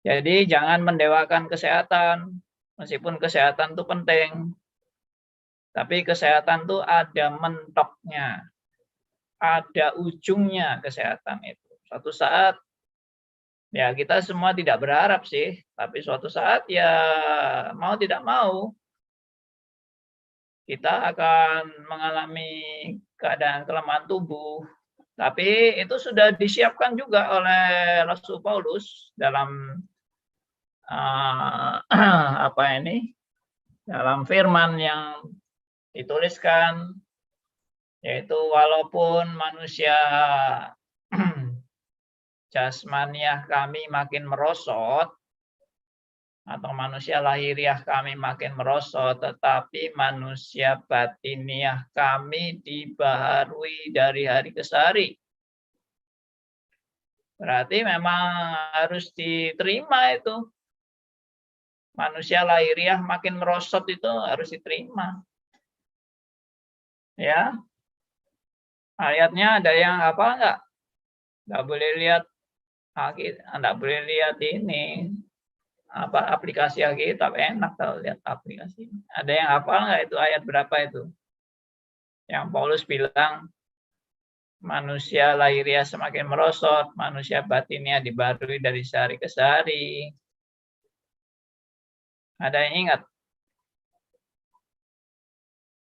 Jadi jangan mendewakan kesehatan, meskipun kesehatan itu penting. Tapi kesehatan itu ada mentoknya, ada ujungnya kesehatan itu. Suatu saat, ya kita semua tidak berharap sih, tapi suatu saat ya mau tidak mau, kita akan mengalami keadaan kelemahan tubuh. Tapi itu sudah disiapkan juga oleh Rasul Paulus dalam apa ini, dalam firman yang dituliskan, yaitu walaupun manusia jasmaniah kami makin merosot, atau manusia lahiriah kami makin merosot, tetapi manusia batiniah kami dibaharui dari hari ke hari. Berarti memang harus diterima itu. Manusia lahiriah makin merosot itu harus diterima. Ya, ayatnya ada yang apa enggak? Enggak boleh lihat, enggak boleh lihat ini apa aplikasi Alkitab, enak kalau lihat aplikasi. Ada yang hafal nggak itu ayat berapa itu? Yang Paulus bilang manusia lahiriah semakin merosot, manusia batinnya dibarui dari sehari ke hari. Ada yang ingat?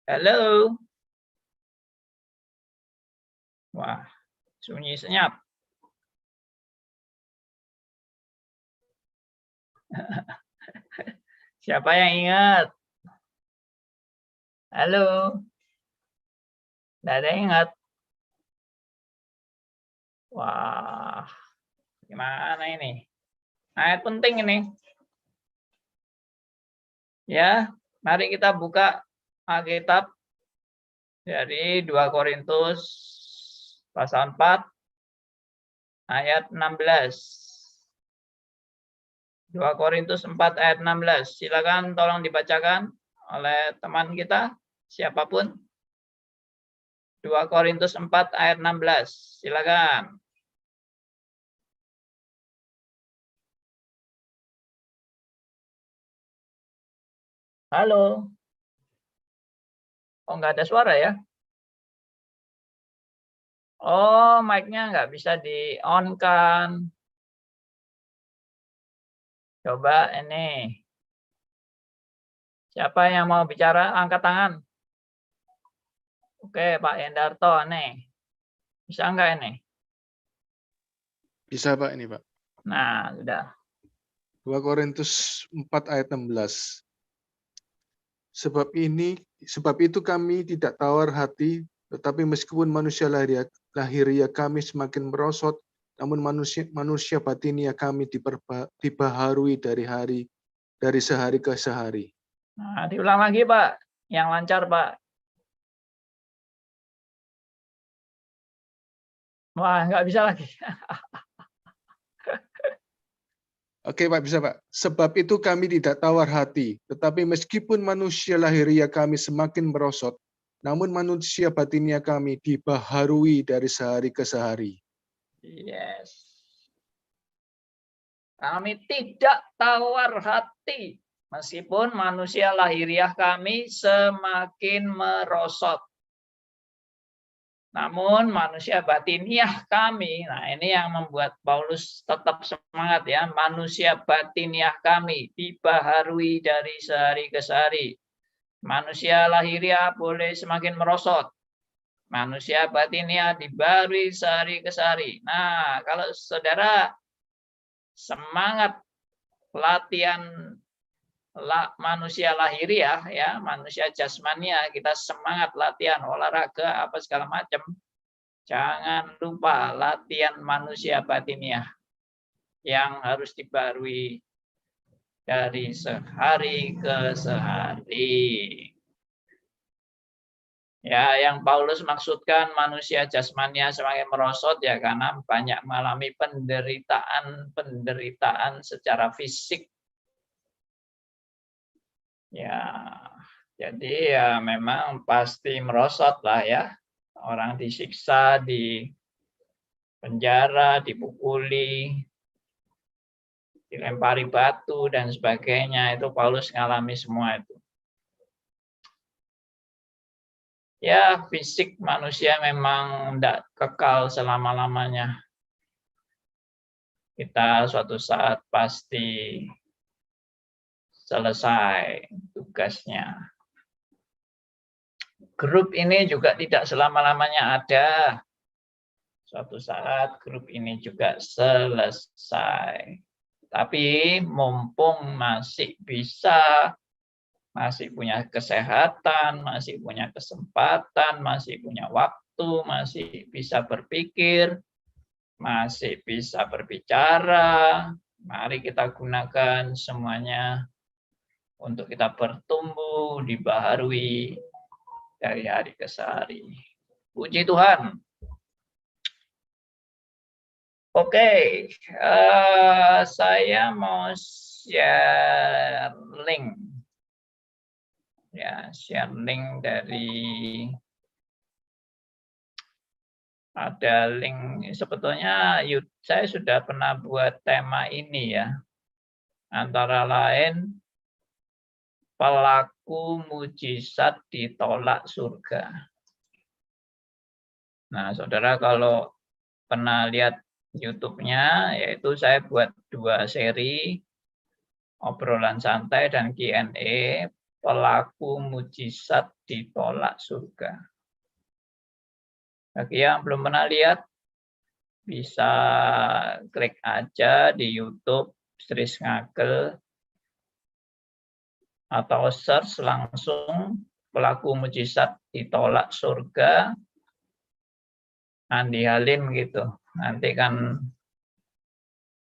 Halo? Wah, sunyi senyap. Siapa yang ingat? Halo? Tidak ada yang ingat? Wah, gimana ini? Ayat penting ini. Ya, mari kita buka Alkitab dari 2 Korintus pasal 4 ayat 16. 2 Korintus 4 ayat 16. Silakan tolong dibacakan oleh teman kita siapapun. 2 Korintus 4 ayat 16. Silakan. Halo. Oh, nggak ada suara ya? Oh, mic-nya nggak bisa di-on-kan. Coba ini. Siapa yang mau bicara? Angkat tangan. Oke, Pak Hendarto nih. Bisa nggak ini? Bisa Pak ini Pak. Nah, sudah. 2 Korintus 4 ayat 16. Sebab itu kami tidak tawar hati, tetapi meskipun manusia lahiriah kami semakin merosot, namun manusia batinia kami dibaharui dari sehari ke sehari. Nah, diulang lagi Pak, yang lancar Pak. Wah, nggak bisa lagi. Oke Pak, bisa Pak. Sebab itu kami tidak tawar hati, tetapi meskipun manusia lahiriah kami semakin merosot, namun manusia batinia kami dibaharui dari sehari ke sehari. Yes. Kami tidak tawar hati, meskipun manusia lahiriah kami semakin merosot. Namun manusia batiniah kami, nah ini yang membuat Paulus tetap semangat ya, manusia batiniah kami dibaharui dari sehari ke hari. Manusia lahiriah boleh semakin merosot, manusia batiniah dibaharui sehari ke hari. Nah, kalau saudara semangat latihan manusia lahiriah ya, manusia jasmania, kita semangat latihan olahraga apa segala macam. Jangan lupa latihan manusia batiniah yang harus dibarui dari sehari ke hari. Ya, yang Paulus maksudkan manusia jasmania semakin merosot ya karena banyak mengalami penderitaan secara fisik. Ya, jadi ya memang pasti merosot lah ya. Orang disiksa, di penjara, dipukuli. dilempari batu dan sebagainya, itu Paulus ngalami semua itu. Ya, fisik manusia memang tidak kekal selama-lamanya. Kita suatu saat pasti selesai tugasnya. Grup ini juga tidak selama-lamanya ada. Suatu saat grup ini juga selesai. Tapi mumpung masih bisa, masih punya kesehatan, masih punya kesempatan, masih punya waktu, masih bisa berpikir, masih bisa berbicara, mari kita gunakan semuanya untuk kita bertumbuh, dibaharui dari hari ke hari. Puji Tuhan. Oke, saya mau share link. Ya, share link dari ada link, sebetulnya saya sudah pernah buat tema ini ya. Antara lain pelaku mujizat ditolak surga. Nah, saudara kalau pernah lihat YouTube-nya, yaitu saya buat 2 seri obrolan santai dan Q&A pelaku mujizat ditolak surga. Bagi yang belum pernah lihat, bisa klik aja di YouTube Sris Ngagel atau search langsung pelaku mujizat ditolak surga Andi Halim gitu. Nanti kan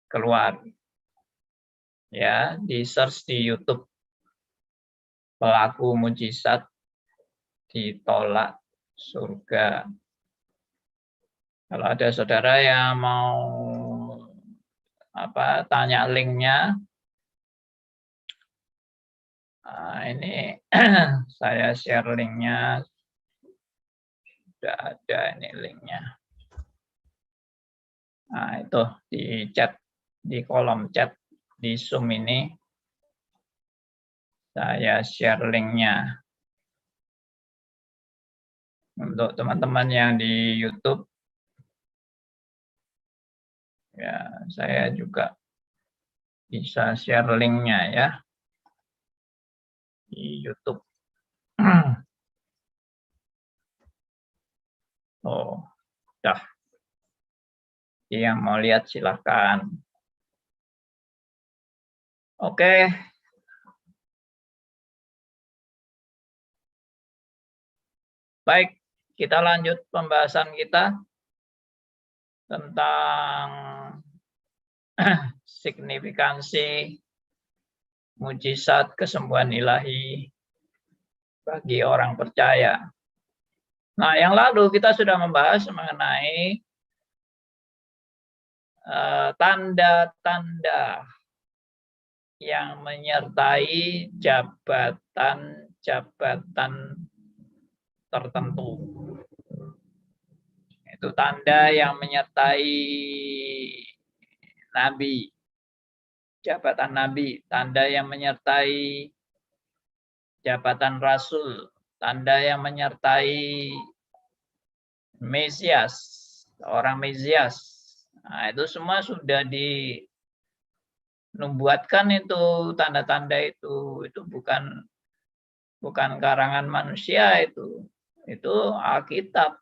keluar. Ya, di search di YouTube pelaku mujizat ditolak surga. Kalau ada saudara yang mau tanya linknya, ini saya share linknya, sudah ada ini linknya. Nah itu di chat, di kolom chat di Zoom ini saya share linknya. Untuk teman-teman yang di YouTube, ya saya juga bisa share linknya ya di YouTube. Oh, dah. Yang mau lihat silahkan. Oke. Baik, kita lanjut pembahasan kita tentang signifikansi mujizat kesembuhan ilahi bagi orang percaya. Nah, yang lalu kita sudah membahas mengenai tanda-tanda yang menyertai jabatan-jabatan tertentu. Itu tanda yang menyertai nabi, jabatan nabi, tanda yang menyertai jabatan rasul, tanda yang menyertai Mesias, orang Mesias. Nah, itu semua sudah dinubuatkan itu tanda-tanda itu bukan karangan manusia itu Alkitab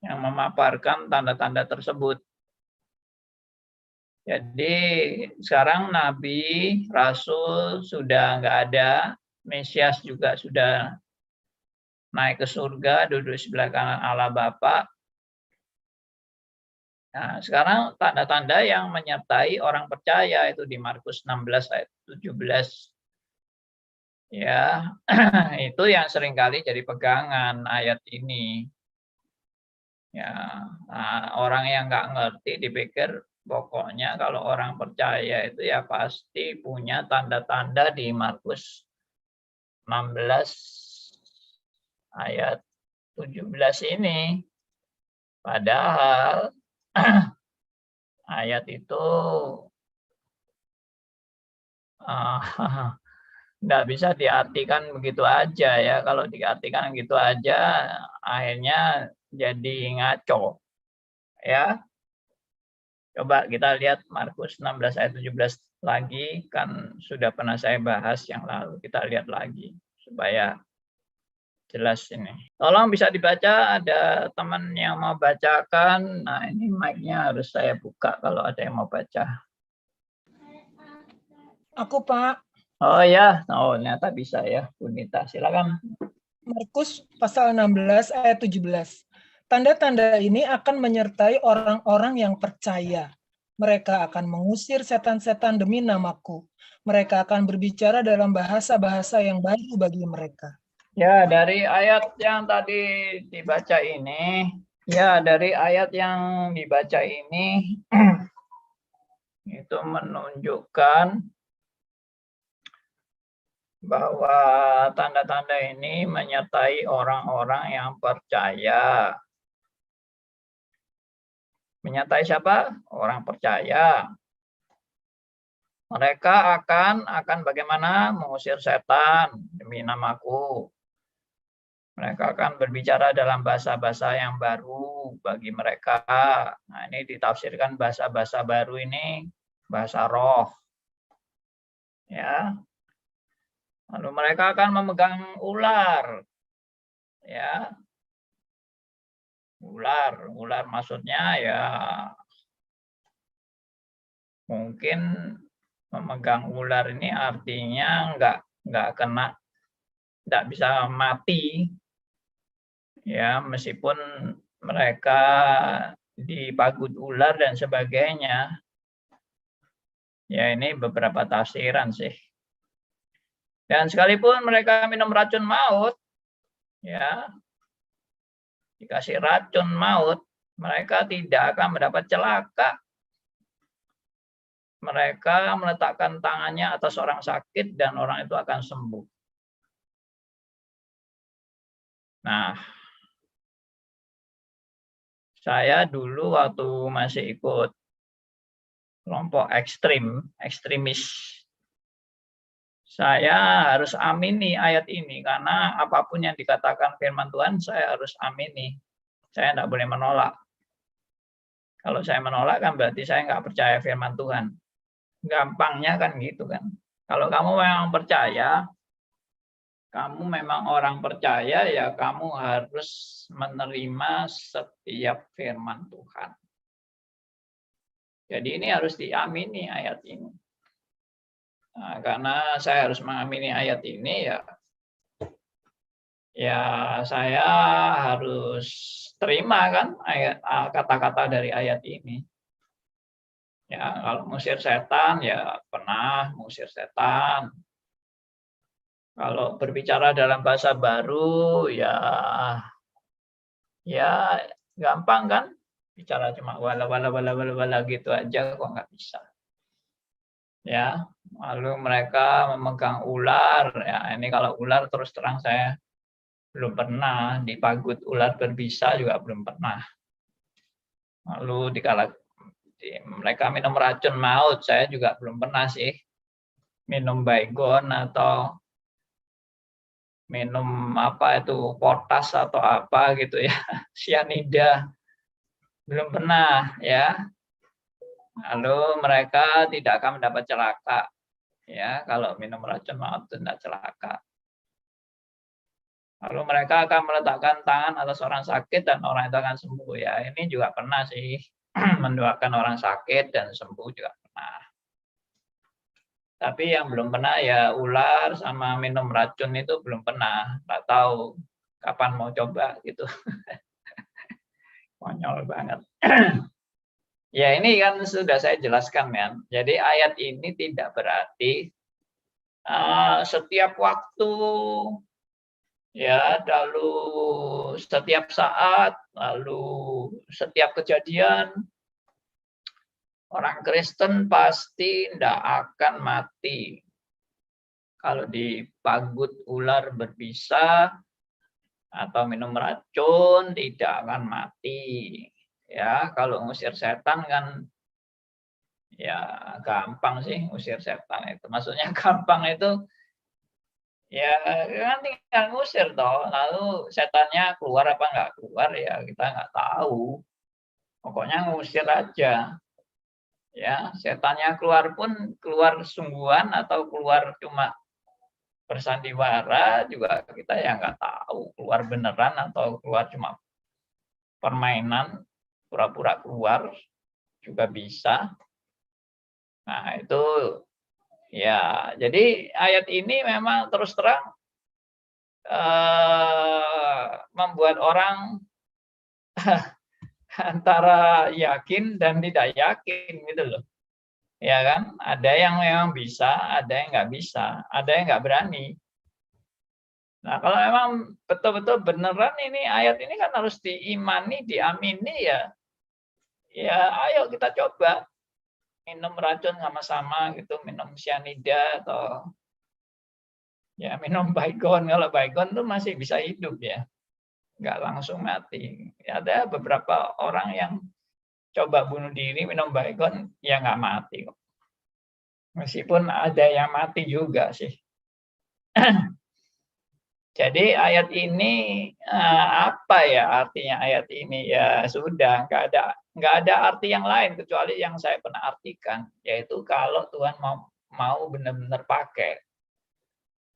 yang memaparkan tanda-tanda tersebut. Jadi sekarang nabi, rasul sudah nggak ada, Mesias juga sudah naik ke surga, duduk sebelah kanan Allah Bapa. Nah, sekarang tanda-tanda yang menyertai orang percaya itu di Markus 16 ayat 17. Ya, itu yang seringkali jadi pegangan ayat ini. Ya, nah, orang yang nggak ngerti dipikir pokoknya kalau orang percaya itu ya pasti punya tanda-tanda di Markus 16 ayat 17 ini. Padahal ayat itu Nggak bisa diartikan begitu aja ya. Kalau diartikan gitu aja, akhirnya jadi ngaco. Ya, coba kita lihat Markus 16 ayat 17 lagi, kan sudah pernah saya bahas yang lalu. Kita lihat lagi supaya jelas ini. Tolong bisa dibaca, ada teman yang mau bacakan. Nah, ini mic-nya harus saya buka kalau ada yang mau baca. Aku, Pak. Oh ya, oh ternyata bisa ya, Bunita. Silakan. Markus pasal 16 ayat 17. Tanda-tanda ini akan menyertai orang-orang yang percaya. Mereka akan mengusir setan-setan demi namaku. Mereka akan berbicara dalam bahasa-bahasa yang baru bagi mereka. Ya, dari ayat yang tadi dibaca ini, itu menunjukkan bahwa tanda-tanda ini menyertai orang-orang yang percaya. Menyertai siapa? Orang percaya. Mereka akan bagaimana? Mengusir setan demi namaku. Mereka akan berbicara dalam bahasa-bahasa yang baru bagi mereka. Nah, ini ditafsirkan bahasa-bahasa baru ini, bahasa roh. Ya. Lalu mereka akan memegang ular. Ya. Ular maksudnya ya mungkin memegang ular ini artinya nggak bisa mati. Ya, meskipun mereka dipagut ular dan sebagainya. Ya, ini beberapa tafsiran sih. Dan sekalipun mereka minum racun maut, ya, dikasih racun maut, mereka tidak akan mendapat celaka. Mereka meletakkan tangannya atas orang sakit dan orang itu akan sembuh. Nah, saya dulu waktu masih ikut kelompok ekstremis, saya harus amini ayat ini karena apapun yang dikatakan firman Tuhan saya harus amini. Saya tidak boleh menolak. Kalau saya menolak kan berarti saya nggak percaya firman Tuhan. Gampangnya kan gitu kan. Kalau kamu memang percaya, kamu memang orang percaya, ya kamu harus menerima setiap firman Tuhan. Jadi ini harus diamini ayat ini. Nah, karena saya harus mengamini ayat ini, ya saya harus terima kan ayat kata-kata dari ayat ini. Ya, kalau mengusir setan, ya pernah mengusir setan. Kalau berbicara dalam bahasa baru, ya gampang kan? Bicara cuma wala gitu aja kok nggak bisa. Ya, lalu mereka memegang ular. Ya, ini kalau ular terus terang saya belum pernah, dipagut ular berbisa juga belum pernah. Lalu mereka minum racun maut, saya juga belum pernah sih. Minum baygon atau minum apa itu potas atau apa gitu ya, sianida, belum pernah ya. Lalu mereka tidak akan mendapat celaka ya kalau minum racun maut tidak celaka. Lalu mereka akan meletakkan tangan atas orang sakit dan orang itu akan sembuh ya. Ini juga pernah sih mendoakan orang sakit dan sembuh juga pernah. Tapi yang belum pernah ya ular sama minum racun itu belum pernah. Nggak tahu kapan mau coba gitu. Konyol banget. Ya ini kan sudah saya jelaskan ya. Jadi ayat ini tidak berarti setiap waktu ya, lalu setiap saat, lalu setiap kejadian orang Kristen pasti tidak akan mati. Kalau dipagut ular berbisa atau minum racun tidak akan mati. Ya, kalau ngusir setan kan Ya gampang sih ngusir setan itu. Maksudnya gampang itu ya kan tinggal ngusir toh. Lalu setannya keluar apa nggak keluar ya kita nggak tahu. Pokoknya ngusir aja. Ya, setannya keluar pun keluar sungguhan atau keluar cuma bersandiwara juga kita ya nggak tahu keluar beneran atau keluar cuma permainan pura-pura keluar juga bisa. Nah, itu ya, jadi ayat ini memang terus terang membuat orang antara yakin dan tidak yakin gitu loh. Ya kan? Ada yang memang bisa, ada yang nggak bisa, ada yang nggak berani. Nah, kalau memang betul-betul beneran ini ayat ini kan harus diimani, diamini ya. Ya, ayo kita coba minum racun sama-sama gitu, minum cyanida atau ya minum Baygon. Kalau Baygon tuh masih bisa hidup ya, nggak langsung mati. Ya, ada beberapa orang yang coba bunuh diri minum Baygon ya nggak mati kok. Meskipun ada yang mati juga sih. Jadi ayat ini apa ya artinya ayat ini? Ya sudah, nggak ada arti yang lain kecuali yang saya pernah artikan, yaitu kalau Tuhan mau benar-benar pakai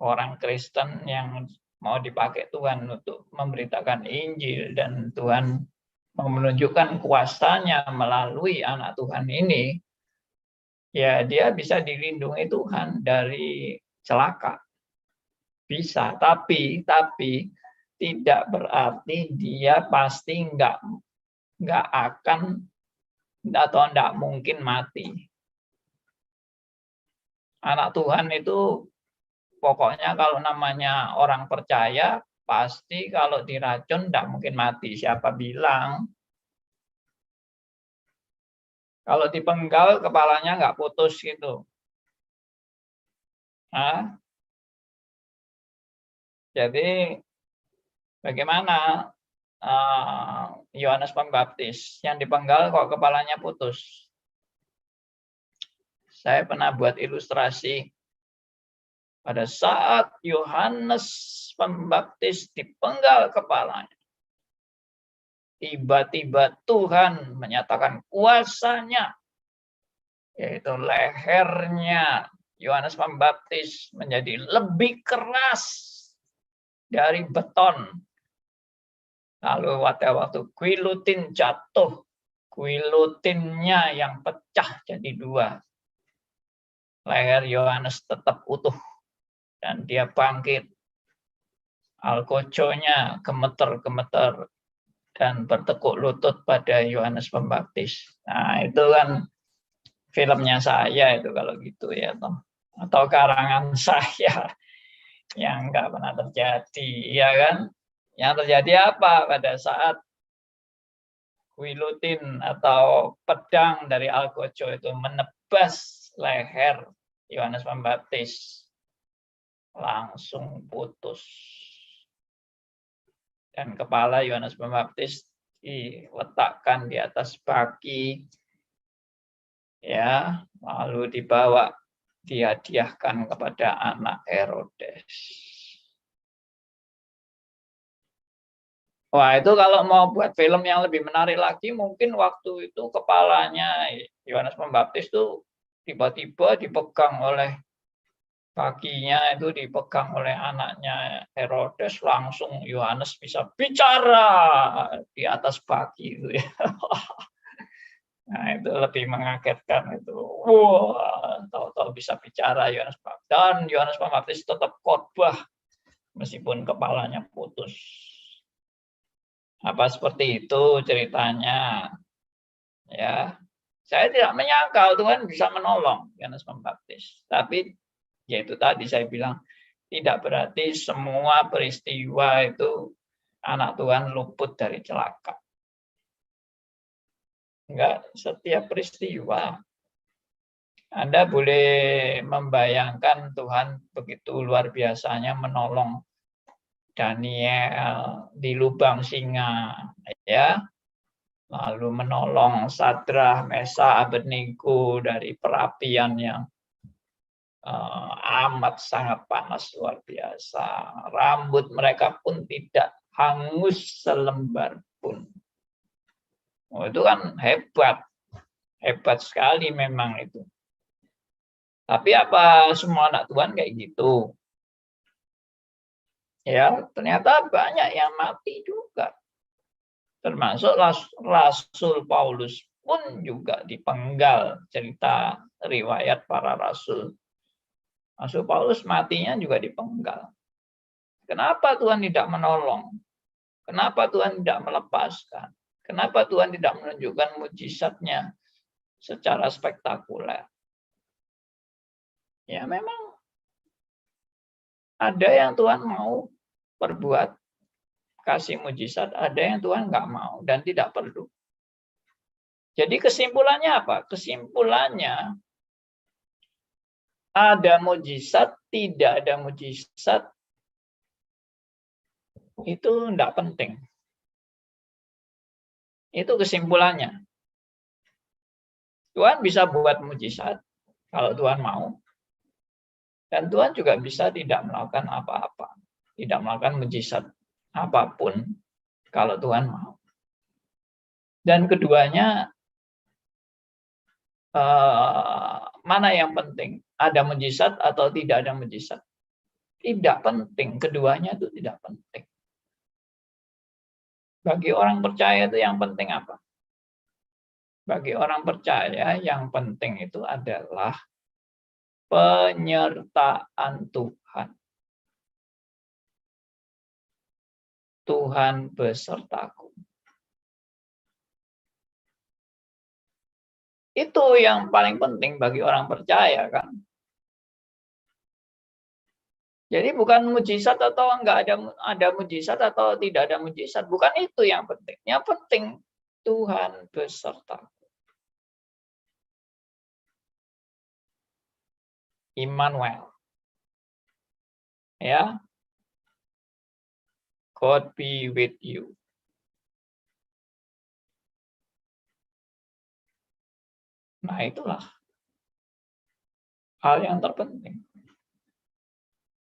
orang Kristen yang mau dipakai Tuhan untuk memberitakan Injil dan Tuhan mau menunjukkan kuasanya melalui anak Tuhan ini, ya dia bisa dilindungi Tuhan dari celaka. Bisa, tapi tidak berarti dia pasti nggak akan atau nggak mungkin mati. Anak Tuhan itu pokoknya kalau namanya orang percaya pasti kalau diracun nggak mungkin mati. Siapa bilang? Kalau dipenggal kepalanya nggak putus gitu. Nah, jadi bagaimana Yohanes Pembaptis yang dipenggal kok kepalanya putus? Saya pernah buat ilustrasi pada saat Yohanes Pembaptis dipenggal kepalanya. Tiba-tiba Tuhan menyatakan kuasanya, yaitu lehernya Yohanes Pembaptis menjadi lebih keras dari beton. Lalu waktu Quilutin jatuh, Quilutinnya yang pecah jadi dua. Leher Yohanes tetap utuh dan dia bangkit. Alkoconya gemeter-gemeter dan bertekuk lutut pada Yohanes Pembaptis. Nah, itu kan filmnya saya itu kalau gitu ya, atau karangan saya yang nggak pernah terjadi, ya kan? Yang terjadi apa pada saat Quilutin atau pedang dari Alkoco itu menebas leher Yohanes Pembaptis, langsung putus. Dan kepala Yohanes Pembaptis diletakkan di atas baki, ya, lalu dibawa dihadiahkan kepada anak Herodes. Wah, itu kalau mau buat film yang lebih menarik lagi, mungkin waktu itu kepalanya Yohanes Pembaptis tuh tiba-tiba dipegang oleh kakinya, itu dipegang oleh anaknya Herodes, langsung Yohanes bisa bicara di atas baki itu ya. Nah, itu lebih mengagetkan itu. Wah, tahu-tahu bisa bicara Yohanes Pembaptis. Dan Yohanes Pembaptis tetap khotbah meskipun kepalanya putus. Apa seperti itu ceritanya? Ya, saya tidak menyangka Tuhan bisa menolong Yohanes Pembaptis. Tapi ya itu tadi saya bilang tidak berarti semua peristiwa itu anak Tuhan luput dari celaka. Enggak setiap peristiwa. Anda boleh membayangkan Tuhan begitu luar biasanya menolong Daniel di lubang singa, ya. lalu menolong Sadrah, Mesah, Abednego dari perapian yang amat sangat panas luar biasa. Rambut mereka pun tidak hangus selembar pun. Oh, itu kan hebat. Hebat sekali memang itu. Tapi apa semua anak Tuhan kayak gitu? Ya, ternyata banyak yang mati juga. Termasuk Rasul Paulus pun juga dipenggal, cerita riwayat para rasul. Rasul Paulus matinya juga dipenggal. Kenapa Tuhan tidak menolong? Kenapa Tuhan tidak melepaskan? Kenapa Tuhan tidak menunjukkan mujizatnya secara spektakuler? Ya memang ada yang Tuhan mau perbuat kasih mujizat, ada yang Tuhan nggak mau dan tidak perlu. Jadi kesimpulannya apa? Kesimpulannya ada mujizat, tidak ada mujizat, itu tidak penting. Itu kesimpulannya. Tuhan bisa buat mujizat kalau Tuhan mau. Dan Tuhan juga bisa tidak melakukan apa-apa. Tidak melakukan mujizat apapun kalau Tuhan mau. Dan keduanya, mana yang penting? Ada mujizat atau tidak ada mujizat? Tidak penting. Keduanya itu tidak penting. Bagi orang percaya itu yang penting apa? Bagi orang percaya yang penting itu adalah penyertaan Tuhan. Tuhan besertaku. Itu yang paling penting bagi orang percaya kan. Jadi bukan mujizat atau enggak ada mujizat atau tidak ada mujizat, bukan itu yang penting. Yang penting Tuhan besertaku. Immanuel. Ya. God be with you. Nah, itulah hal yang terpenting.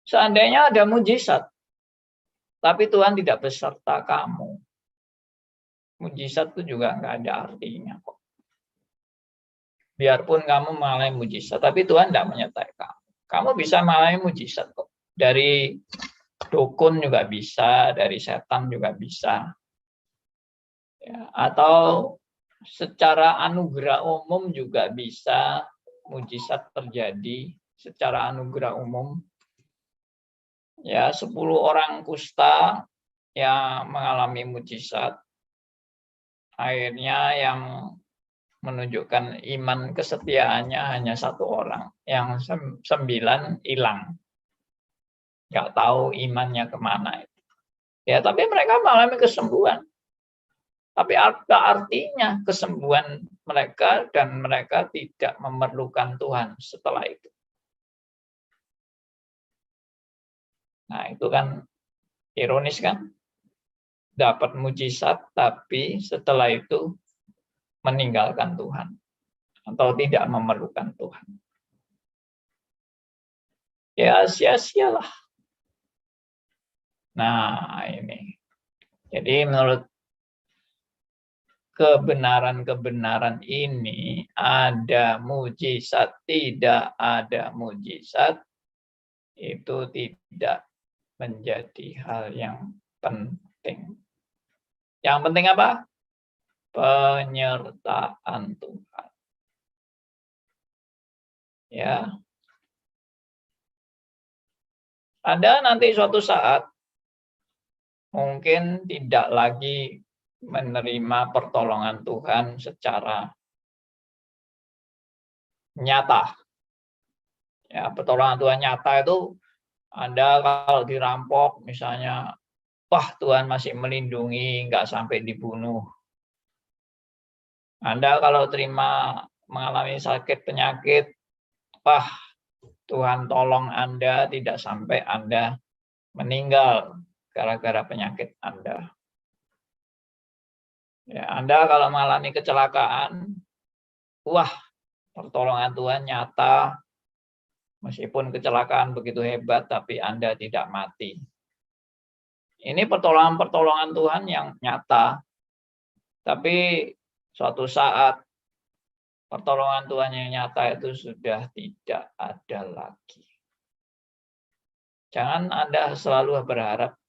Seandainya ada mujizat, tapi Tuhan tidak beserta kamu, mujizat itu juga nggak ada artinya kok. Biarpun kamu mengalami mujizat, tapi Tuhan tidak menyertai kamu. Kamu bisa mengalami mujizat kok. Dari dukun juga bisa, dari setan juga bisa. Ya, atau secara anugerah umum juga bisa mujizat terjadi secara anugerah umum. Ya, 10 orang kusta yang mengalami mujizat. Akhirnya yang menunjukkan iman kesetiaannya hanya 1 orang, yang 9 hilang, nggak tahu imannya kemana itu. Ya, tapi mereka mengalami kesembuhan. Tapi apa artinya kesembuhan mereka dan mereka tidak memerlukan Tuhan setelah itu? Nah, itu kan ironis kan? Dapat mujizat, tapi setelah itu meninggalkan Tuhan atau tidak memerlukan Tuhan. Ya sia-sialah. Nah, ini. Jadi menurut kebenaran-kebenaran ini, ada mujizat, tidak ada mujizat, itu tidak menjadi hal yang penting. Yang penting apa? Penyertaan Tuhan. Ya. Anda nanti suatu saat mungkin tidak lagi menerima pertolongan Tuhan secara nyata. Ya, pertolongan Tuhan nyata itu Anda kalau dirampok misalnya, wah Tuhan masih melindungi, nggak sampai dibunuh. Anda kalau mengalami sakit penyakit, wah Tuhan tolong Anda tidak sampai Anda meninggal gara-gara penyakit Anda. Ya, Anda kalau mengalami kecelakaan, wah, pertolongan Tuhan nyata. Meskipun kecelakaan begitu hebat, tapi Anda tidak mati. Ini pertolongan-pertolongan Tuhan yang nyata. Tapi suatu saat pertolongan Tuhan yang nyata itu sudah tidak ada lagi. Jangan Anda selalu berharap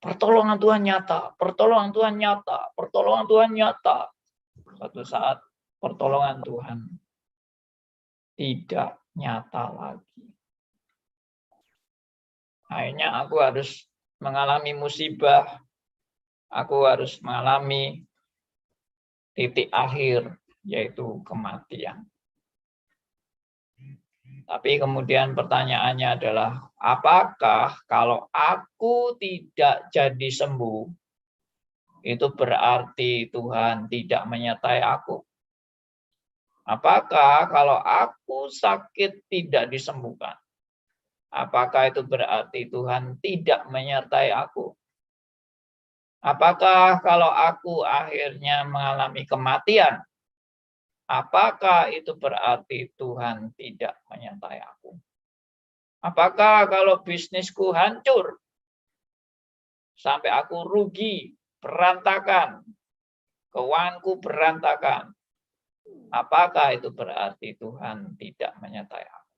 pertolongan Tuhan nyata, pertolongan Tuhan nyata, pertolongan Tuhan nyata. Suatu saat pertolongan Tuhan tidak nyata lagi. Akhirnya aku harus mengalami musibah, aku harus mengalami titik akhir, yaitu kematian. Tapi kemudian pertanyaannya adalah, apakah kalau aku tidak jadi sembuh, itu berarti Tuhan tidak menyertai aku? Apakah kalau aku sakit tidak disembuhkan, apakah itu berarti Tuhan tidak menyertai aku? Apakah kalau aku akhirnya mengalami kematian, apakah itu berarti Tuhan tidak menyertai aku? Apakah kalau bisnisku hancur, sampai aku rugi, berantakan, keuanganku berantakan, apakah itu berarti Tuhan tidak menyertai aku?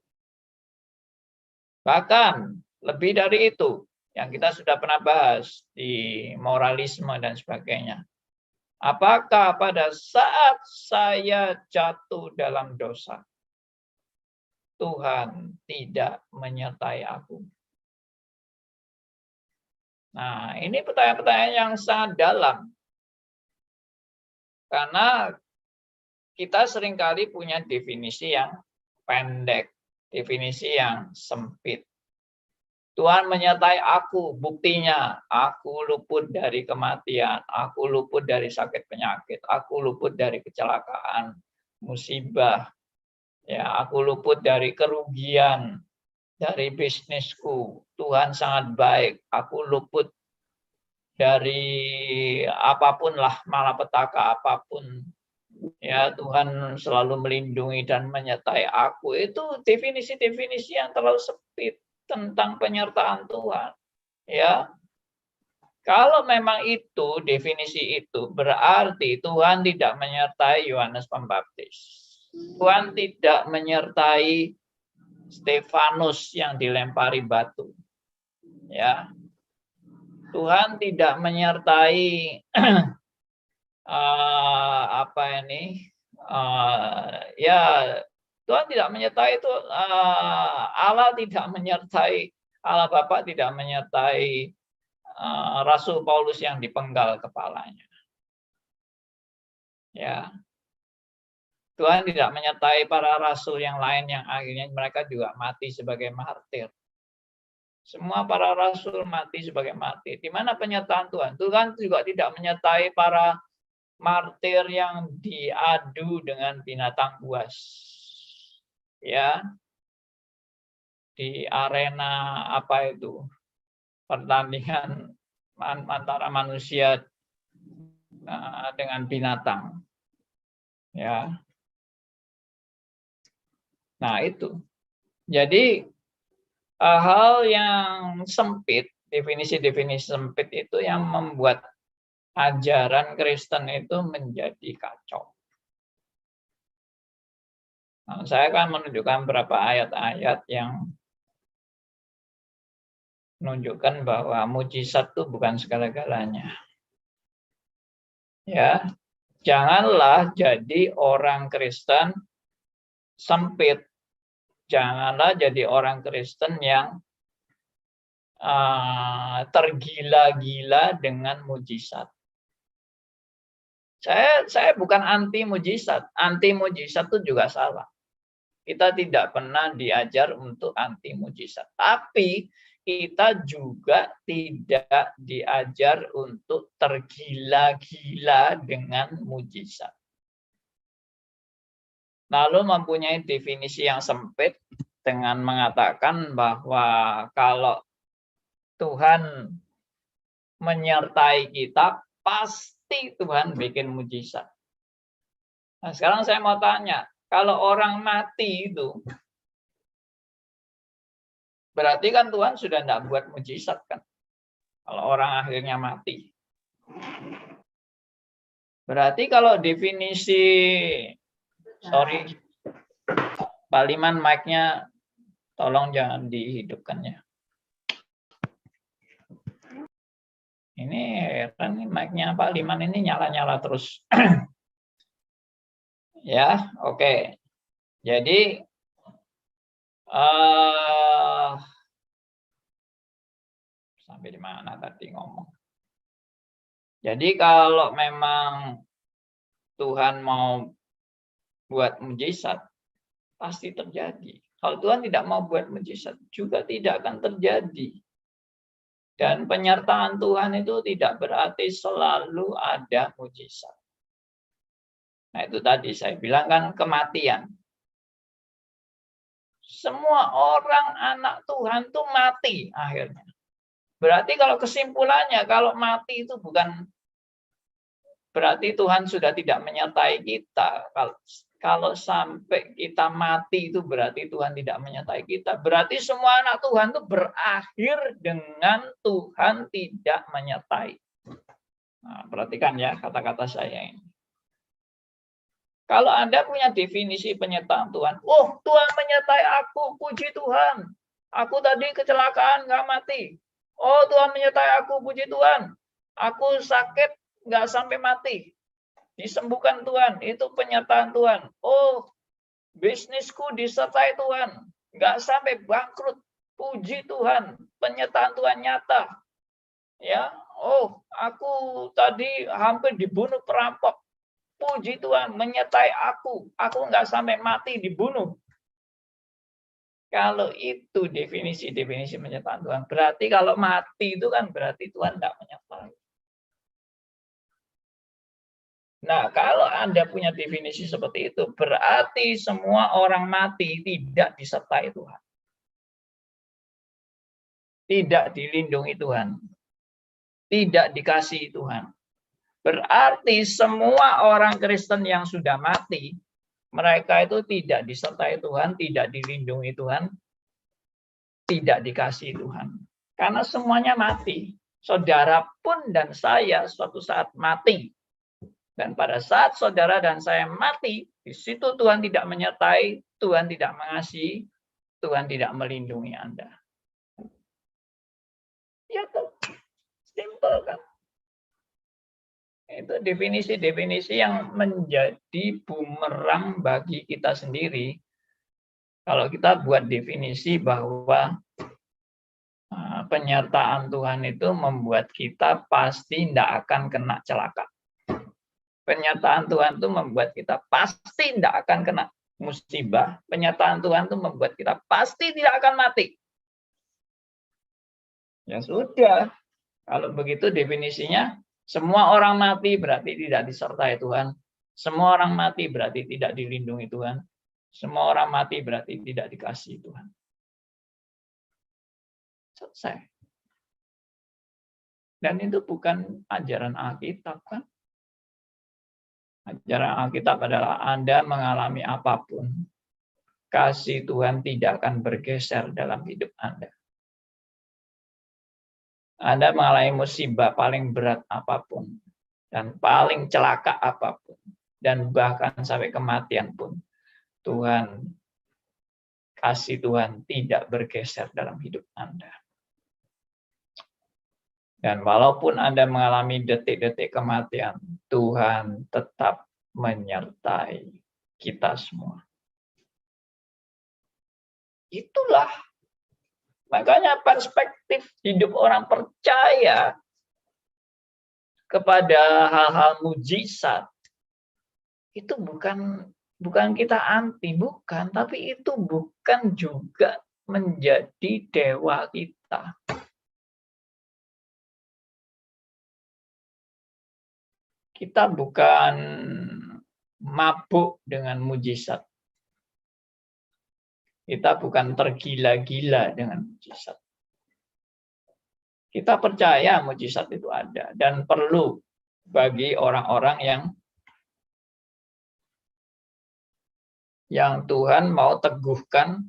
Bahkan lebih dari itu, yang kita sudah pernah bahas di moralisme dan sebagainya. Apakah pada saat saya jatuh dalam dosa, Tuhan tidak menyertai aku? Nah, ini pertanyaan-pertanyaan yang sangat dalam. Karena kita seringkali punya definisi yang pendek, definisi yang sempit. Tuhan menyertai aku, buktinya aku luput dari kematian, aku luput dari sakit penyakit, aku luput dari kecelakaan, musibah, ya, aku luput dari kerugian, dari bisnisku. Tuhan sangat baik, aku luput dari apapun lah, malapetaka apapun. Ya, Tuhan selalu melindungi dan menyertai aku. Itu definisi-definisi yang terlalu sempit tentang penyertaan Tuhan. Ya, kalau memang itu definisi itu berarti Tuhan tidak menyertai Yohanes Pembaptis. Tuhan tidak menyertai Stefanus yang dilempari batu. Ya. Tuhan tidak menyertai ya, Tuhan tidak menyertai itu, Allah tidak menyertai, Allah Bapa tidak menyertai Rasul Paulus yang dipenggal kepalanya. Ya. Tuhan tidak menyertai para rasul yang lain yang akhirnya mereka juga mati sebagai martir. Semua para rasul mati sebagai martir. Di mana penyertaan Tuhan? Tuhan juga tidak menyertai para martir yang diadu dengan binatang buas. Ya. Di arena apa itu? Pertandingan antara manusia dengan binatang. Ya. Nah, itu. Jadi hal yang sempit, definisi-definisi sempit itu yang membuat ajaran Kristen itu menjadi kacau. Nah, saya akan menunjukkan beberapa ayat-ayat yang menunjukkan bahwa mujizat itu bukan segala-galanya. Ya, janganlah jadi orang Kristen sempit. Janganlah jadi orang Kristen yang tergila-gila dengan mujizat. Saya bukan anti mujizat. Anti mujizat itu juga salah. Kita tidak pernah diajar untuk anti mujizat. Tapi kita juga tidak diajar untuk tergila-gila dengan mujizat. Lalu mempunyai definisi yang sempit dengan mengatakan bahwa kalau Tuhan menyertai kita, pasti pasti Tuhan bikin mujizat. Nah, sekarang saya mau tanya, kalau orang mati itu, berarti kan Tuhan sudah tidak buat mujizat kan? Kalau orang akhirnya mati. Berarti kalau definisi, sorry, Pak Liman mic-nya tolong jangan dihidupkan ya. Ini kan mic-nya Pak Liman ini nyala-nyala terus. Ya, oke. Jadi sampai di mana tadi ngomong? Jadi kalau memang Tuhan mau buat mujizat, pasti terjadi. Kalau Tuhan tidak mau buat mujizat, juga tidak akan terjadi. Dan penyertaan Tuhan itu tidak berarti selalu ada mujizat. Nah, itu tadi saya bilang kan kematian. Semua orang anak Tuhan itu mati akhirnya. Berarti kalau kesimpulannya, kalau mati itu bukan berarti Tuhan sudah tidak menyertai kita. Kalau sampai kita mati itu berarti Tuhan tidak menyertai kita. Berarti semua anak Tuhan itu berakhir dengan Tuhan tidak menyertai. Nah, perhatikan ya kata-kata saya ini. Kalau Anda punya definisi penyertaan Tuhan, oh Tuhan menyertai aku, puji Tuhan. Aku tadi kecelakaan, nggak mati. Oh Tuhan menyertai aku, puji Tuhan. Aku sakit, nggak sampai mati. Disembuhkan Tuhan, itu penyertaan Tuhan. Oh, bisnisku disertai Tuhan, nggak sampai bangkrut. Puji Tuhan, penyertaan Tuhan nyata. Ya, oh, aku tadi hampir dibunuh perampok. Puji Tuhan, menyertai aku nggak sampai mati dibunuh. Kalau itu definisi penyertaan Tuhan, berarti kalau mati itu kan berarti Tuhan nggak menyertai. Nah, kalau Anda punya definisi seperti itu, berarti semua orang mati tidak disertai Tuhan. Tidak dilindungi Tuhan. Tidak dikasihi Tuhan. Berarti semua orang Kristen yang sudah mati, mereka itu tidak disertai Tuhan, tidak dilindungi Tuhan, tidak dikasihi Tuhan. Karena semuanya mati. Saudara pun dan saya suatu saat mati. Dan pada saat saudara dan saya mati, di situ Tuhan tidak menyertai, Tuhan tidak mengasihi, Tuhan tidak melindungi Anda. Ya tuh, simple kan. Itu definisi-definisi yang menjadi bumerang bagi kita sendiri. Kalau kita buat definisi bahwa penyertaan Tuhan itu membuat kita pasti tidak akan kena celaka. Penyertaan Tuhan itu membuat kita pasti tidak akan kena musibah. Penyertaan Tuhan itu membuat kita pasti tidak akan mati. Ya sudah. Kalau begitu definisinya, semua orang mati berarti tidak disertai Tuhan. Semua orang mati berarti tidak dilindungi Tuhan. Semua orang mati berarti tidak dikasihi Tuhan. Selesai. Dan itu bukan ajaran Alkitab kan? Ajaran Alkitab adalah Anda mengalami apapun, kasih Tuhan tidak akan bergeser dalam hidup Anda. Anda mengalami musibah paling berat apapun, dan paling celaka apapun, dan bahkan sampai kematian pun, Tuhan, kasih Tuhan tidak bergeser dalam hidup Anda. Dan walaupun Anda mengalami detik-detik kematian, Tuhan tetap menyertai kita semua. Itulah. Makanya perspektif hidup orang percaya kepada hal-hal mujizat itu bukan kita anti, bukan, tapi itu bukan juga menjadi dewa kita. Kita bukan mabuk dengan mujizat. Kita bukan tergila-gila dengan mujizat. Kita percaya mujizat itu ada dan perlu bagi orang-orang yang Tuhan mau teguhkan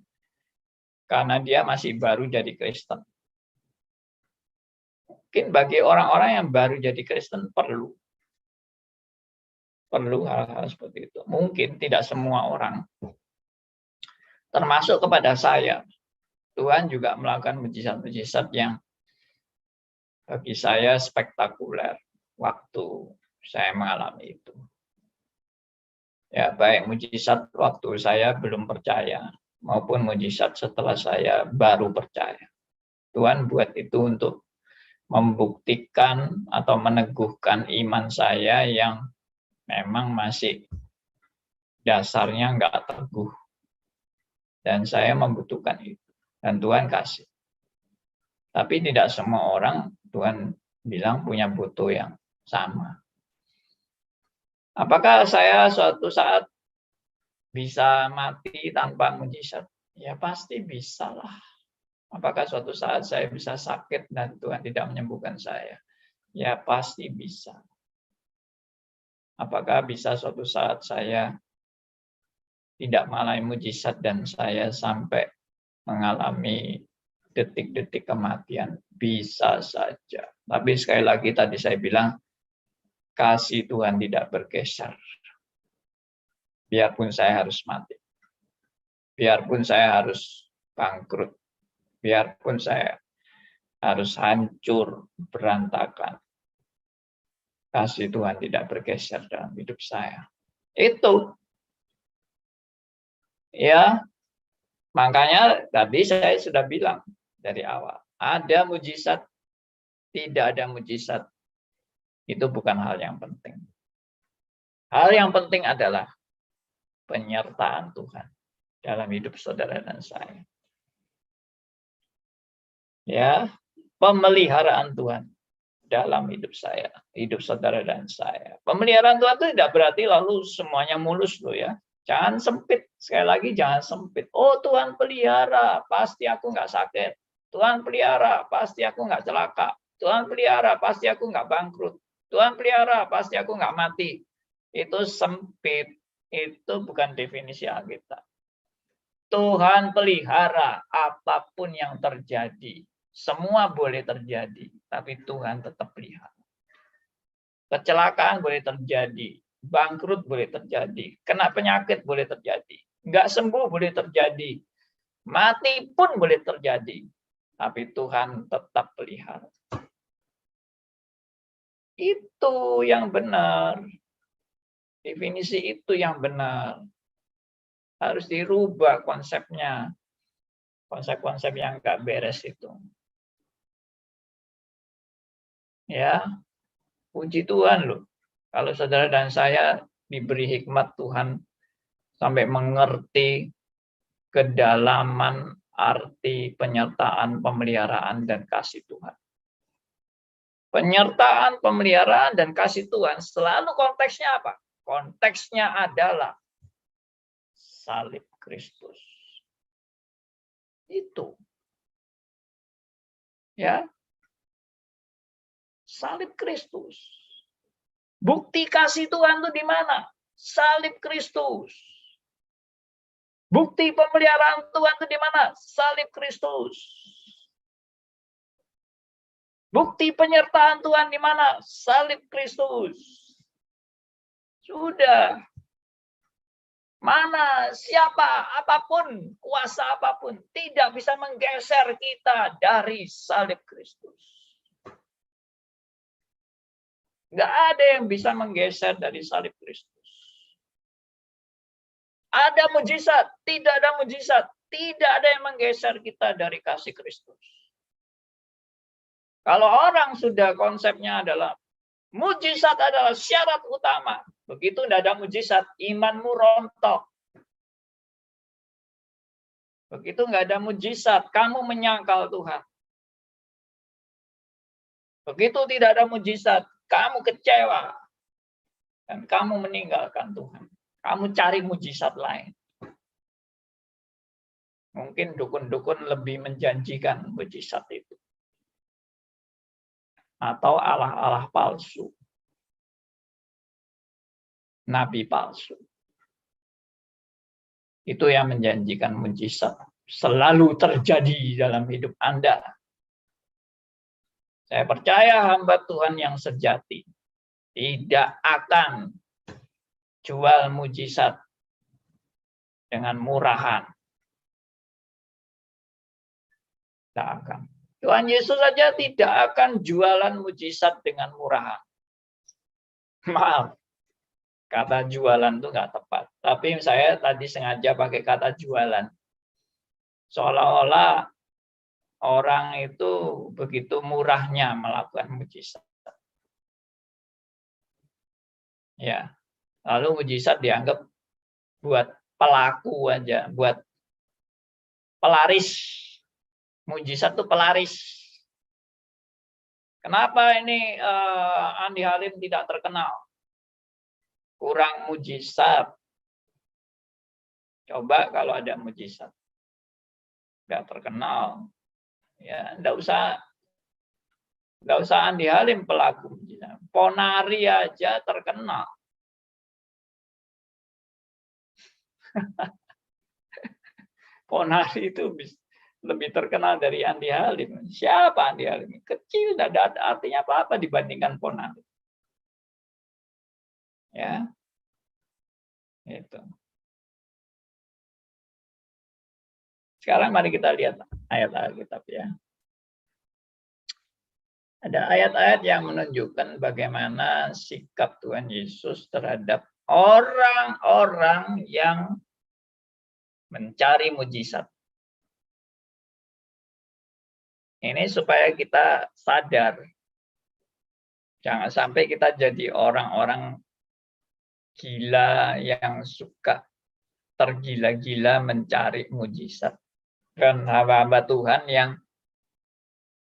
karena dia masih baru jadi Kristen. Mungkin bagi orang-orang yang baru jadi Kristen perlu hal-hal seperti itu. Mungkin tidak semua orang. Termasuk kepada saya. Tuhan juga melakukan mujizat-mujizat yang bagi saya spektakuler waktu saya mengalami itu. Ya, baik mujizat waktu saya belum percaya maupun mujizat setelah saya baru percaya. Tuhan buat itu untuk membuktikan atau meneguhkan iman saya yang memang masih dasarnya nggak teguh. Dan saya membutuhkan itu. Dan Tuhan kasih. Tapi tidak semua orang Tuhan bilang punya butuh yang sama. Apakah saya suatu saat bisa mati tanpa mujizat? Ya pasti bisa lah. Apakah suatu saat saya bisa sakit dan Tuhan tidak menyembuhkan saya? Ya pasti bisa. Apakah bisa suatu saat saya tidak mengalami mujizat dan saya sampai mengalami detik-detik kematian? Bisa saja. Tapi sekali lagi tadi saya bilang, kasih Tuhan tidak bergeser. Biarpun saya harus mati. Biarpun saya harus bangkrut. Biarpun saya harus hancur, berantakan. Kasih Tuhan tidak bergeser dalam hidup saya. Itu. Ya, makanya tadi saya sudah bilang dari awal. Ada mujizat, tidak ada mujizat. Itu bukan hal yang penting. Hal yang penting adalah penyertaan Tuhan dalam hidup saudara dan saya. Ya, pemeliharaan Tuhan dalam hidup saya, hidup saudara dan saya. Pemeliharaan Tuhan itu tidak berarti lalu semuanya mulus loh ya. Jangan sempit, sekali lagi jangan sempit. Oh Tuhan pelihara, pasti aku nggak sakit. Tuhan pelihara, pasti aku nggak celaka. Tuhan pelihara, pasti aku nggak bangkrut. Tuhan pelihara, pasti aku nggak mati. Itu sempit, itu bukan definisi Alkitab. Tuhan pelihara apapun yang terjadi. Semua boleh terjadi, tapi Tuhan tetap pelihara. Kecelakaan boleh terjadi, bangkrut boleh terjadi, kena penyakit boleh terjadi, nggak sembuh boleh terjadi, mati pun boleh terjadi, tapi Tuhan tetap pelihara. Itu yang benar. Definisi itu yang benar. Harus dirubah konsepnya. Konsep-konsep yang nggak beres itu. Ya, puji Tuhan loh. Kalau saudara dan saya diberi hikmat Tuhan sampai mengerti kedalaman arti penyertaan, pemeliharaan, dan kasih Tuhan. Penyertaan, pemeliharaan, dan kasih Tuhan selalu konteksnya apa? Konteksnya adalah salib Kristus. Itu. Ya. Salib Kristus. Bukti kasih Tuhan itu di mana? Salib Kristus. Bukti pemeliharaan Tuhan itu di mana? Salib Kristus. Bukti penyertaan Tuhan di mana? Salib Kristus. Sudah. Mana, siapa, apapun, kuasa apapun, tidak bisa menggeser kita dari salib Kristus. Nggak ada yang bisa menggeser dari salib Kristus. Ada mujizat, tidak ada mujizat, tidak ada yang menggeser kita dari kasih Kristus. Kalau orang sudah konsepnya adalah mujizat adalah syarat utama, begitu tidak ada mujizat, imanmu rontok. Begitu nggak ada mujizat, kamu menyangkal Tuhan. Begitu tidak ada mujizat, kamu kecewa. Dan kamu meninggalkan Tuhan. Kamu cari mujizat lain. Mungkin dukun-dukun lebih menjanjikan mujizat itu. Atau Allah-Allah palsu. nabi palsu. Itu yang menjanjikan mujizat selalu terjadi dalam hidup Anda. Saya percaya hamba Tuhan yang sejati tidak akan jual mujizat dengan murahan. Tidak akan. Tuhan Yesus saja tidak akan jualan mujizat dengan murahan. Maaf, kata jualan itu nggak tepat. Tapi saya tadi sengaja pakai kata jualan. Seolah-olah orang itu begitu murahnya melakukan mujizat. Ya, lalu mujizat dianggap buat pelaku aja, buat pelaris. Mujizat itu pelaris. Kenapa ini Andi Halim tidak terkenal? Kurang mujizat. Coba kalau ada mujizat. Nggak terkenal. Ya, nggak usah Andi Halim pelaku mujizat. Ponari aja terkenal. Ponari itu lebih terkenal dari Andi Halim. Siapa Andi Halim? Kecil, tidak ada artinya apa-apa dibandingkan Ponari. Ya, itu. Sekarang mari kita lihat ayat Alkitab ya. Ada ayat-ayat yang menunjukkan bagaimana sikap Tuhan Yesus terhadap orang-orang yang mencari mujizat. Ini supaya kita sadar. Jangan sampai kita jadi orang-orang gila yang suka tergila-gila mencari mujizat. Dan hamba-hamba Tuhan yang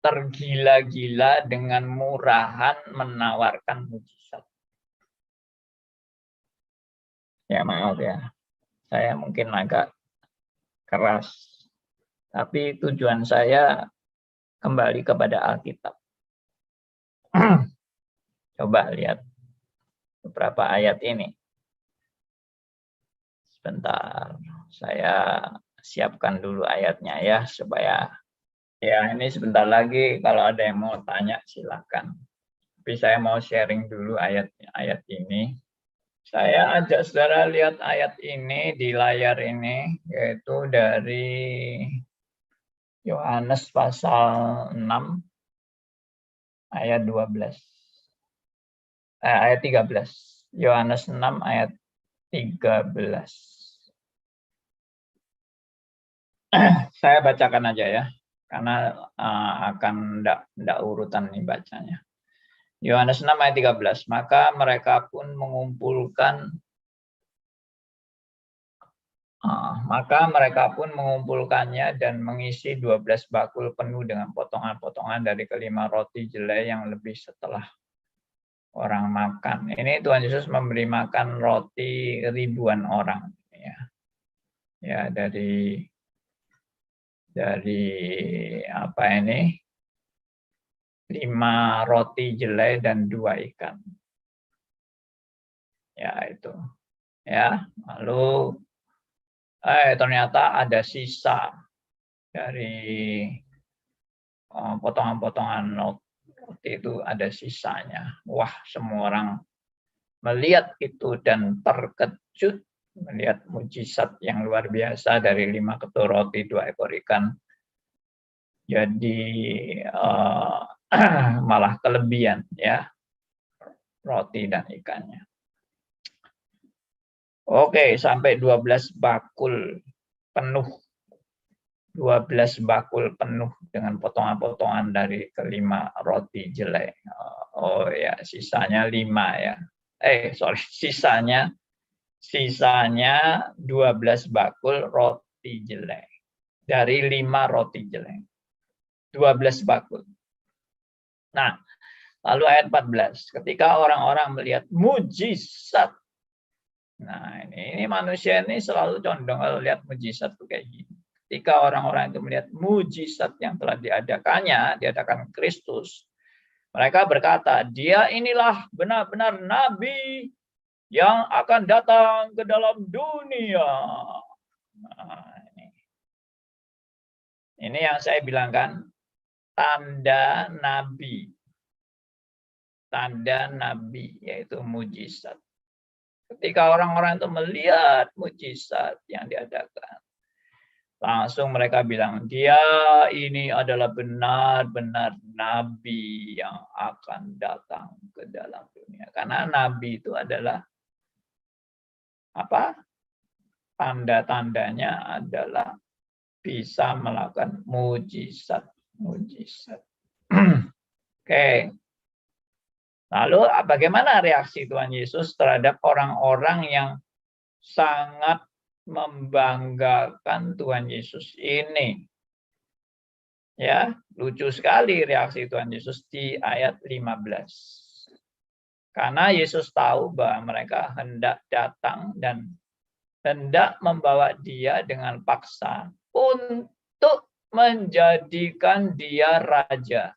tergila-gila dengan murahan menawarkan mujizat. Ya maaf ya, saya mungkin agak keras. Tapi tujuan saya kembali kepada Alkitab. Coba lihat beberapa ayat ini. Sebentar, saya siapkan dulu ayatnya ya, supaya ya ini sebentar lagi kalau ada yang mau tanya silakan. Tapi saya mau sharing dulu ayat ini. Saya ajak saudara lihat ayat ini di layar ini, yaitu dari Yohanes pasal 6 ayat 12. Ayat 13. Yohanes 6 ayat 13. Saya bacakan aja ya, karena akan enggak urutan nih bacanya. Yohanes 6 ayat 13. Maka mereka pun mengumpulkannya dan mengisi 12 bakul penuh dengan potongan-potongan dari kelima roti jelai yang lebih setelah orang makan. Ini Tuhan Yesus memberi makan roti ribuan orang. Ya dari apa ini? 5 roti jelai dan 2 ikan. Ya itu. Ya, lalu ternyata ada sisa dari potongan-potongan roti itu, ada sisanya. Wah, semua orang melihat itu dan terkejut melihat mujizat yang luar biasa dari 5 ketul roti 2 ekor ikan. Jadi malah kelebihan ya roti dan ikannya. Oke, sampai 12 bakul penuh. 12 bakul penuh dengan potongan-potongan dari kelima roti jelai. Oh ya, sisanya 5 ya. Sisanya 12 bakul roti jelai. Dari 5 roti jelai. 12 bakul. Nah, lalu ayat 14. Ketika orang-orang melihat mujizat. Nah, ini manusia ini selalu condong kalau lihat mujizat tuh kayak gini. Ketika orang-orang itu melihat mujizat yang telah diadakan Kristus, mereka berkata, dia inilah benar-benar nabi yang akan datang ke dalam dunia. Nah, ini yang saya bilangkan tanda nabi. Tanda nabi, yaitu mujizat. Ketika orang-orang itu melihat mujizat yang diadakan, langsung mereka bilang, dia ini adalah benar-benar nabi yang akan datang ke dalam dunia. Karena nabi itu adalah apa? Tanda-tandanya adalah bisa melakukan mujizat. Oke. Lalu bagaimana reaksi Tuhan Yesus terhadap orang-orang yang sangat membanggakan Tuhan Yesus ini? Ya, lucu sekali reaksi Tuhan Yesus di ayat 15. Karena Yesus tahu bahwa mereka hendak datang dan hendak membawa dia dengan paksa untuk menjadikan dia raja.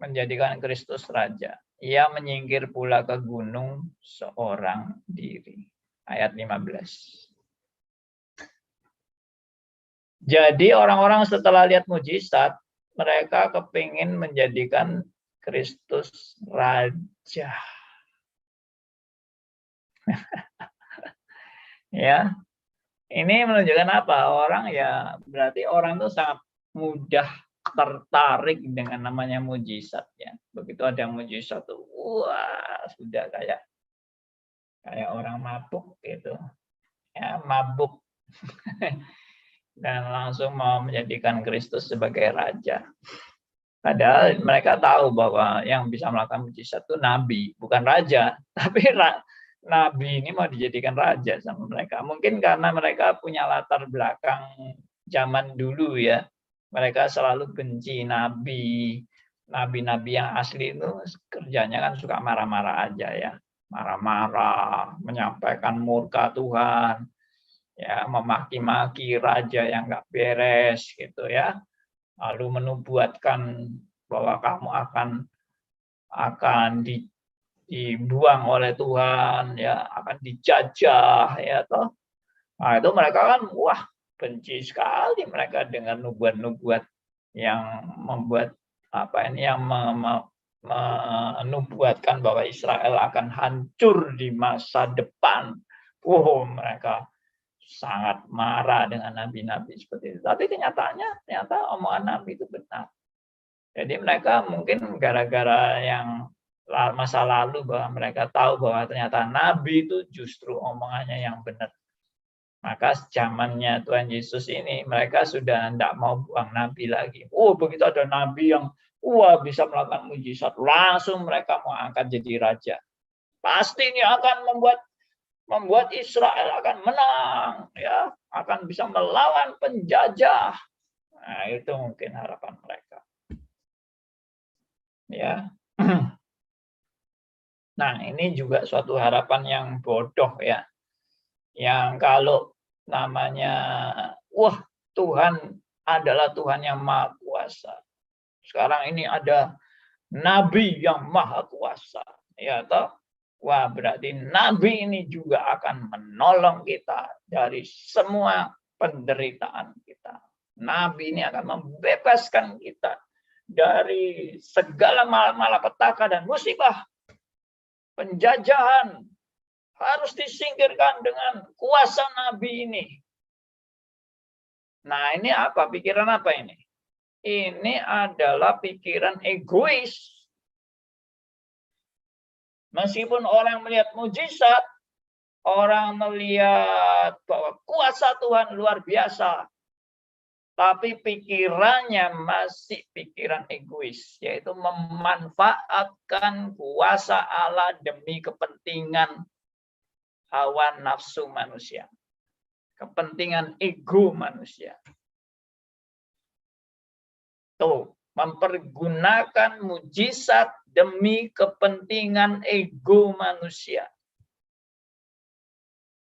Menjadikan Kristus raja. Ia menyingkir pula ke gunung seorang diri. Ayat 15. Jadi orang-orang setelah lihat mujizat, mereka kepingin menjadikan Kristus raja. Ya, ini menunjukkan apa? Orang ya berarti orang itu sangat mudah tertarik dengan namanya mujizat ya. Begitu ada mujizat tuh, wah sudah kayak orang mabuk gitu, ya mabuk dan langsung mau menjadikan Kristus sebagai raja. Padahal mereka tahu bahwa yang bisa melakukan mujizat itu nabi, bukan raja. Tapi nabi ini mau dijadikan raja sama mereka. Mungkin karena mereka punya latar belakang zaman dulu ya. Mereka selalu benci nabi. Nabi-nabi yang asli itu kerjanya kan suka marah-marah aja ya. Marah-marah, menyampaikan murka Tuhan. Ya, memaki-maki raja yang nggak beres gitu ya. Lalu menubuatkan bahwa kamu akan dibuang oleh Tuhan, ya akan dijajah, ya toh. Nah itu mereka kan wah benci sekali mereka dengan nubuat-nubuat yang membuat yang menubuatkan bahwa Israel akan hancur di masa depan. Mereka sangat marah dengan nabi-nabi seperti itu. Tapi ternyata omongan nabi itu benar. Jadi mereka mungkin gara-gara yang masa lalu bahwa mereka tahu bahwa ternyata nabi itu justru omongannya yang benar. Maka zamannya Tuhan Yesus ini mereka sudah tidak mau buang nabi lagi. Begitu ada nabi yang bisa melakukan mujizat, langsung mereka mau angkat jadi raja. Pasti ini akan membuat Israel akan menang, ya, akan bisa melawan penjajah. Nah, itu mungkin harapan mereka. Ya. Nah, ini juga suatu harapan yang bodoh ya. Yang kalau namanya Tuhan adalah Tuhan yang Maha Kuasa. Sekarang ini ada nabi yang Maha Kuasa, ya toh? Berarti nabi ini juga akan menolong kita dari semua penderitaan kita. Nabi ini akan membebaskan kita dari segala malapetaka dan musibah. Penjajahan harus disingkirkan dengan kuasa nabi ini. Nah, ini apa? Pikiran apa ini? Ini adalah pikiran egois. Meskipun orang melihat mujizat, orang melihat bahwa kuasa Tuhan luar biasa, tapi pikirannya masih pikiran egois, yaitu memanfaatkan kuasa Allah demi kepentingan hawa nafsu manusia, kepentingan ego manusia. Tuh, mempergunakan mujizat demi kepentingan ego manusia.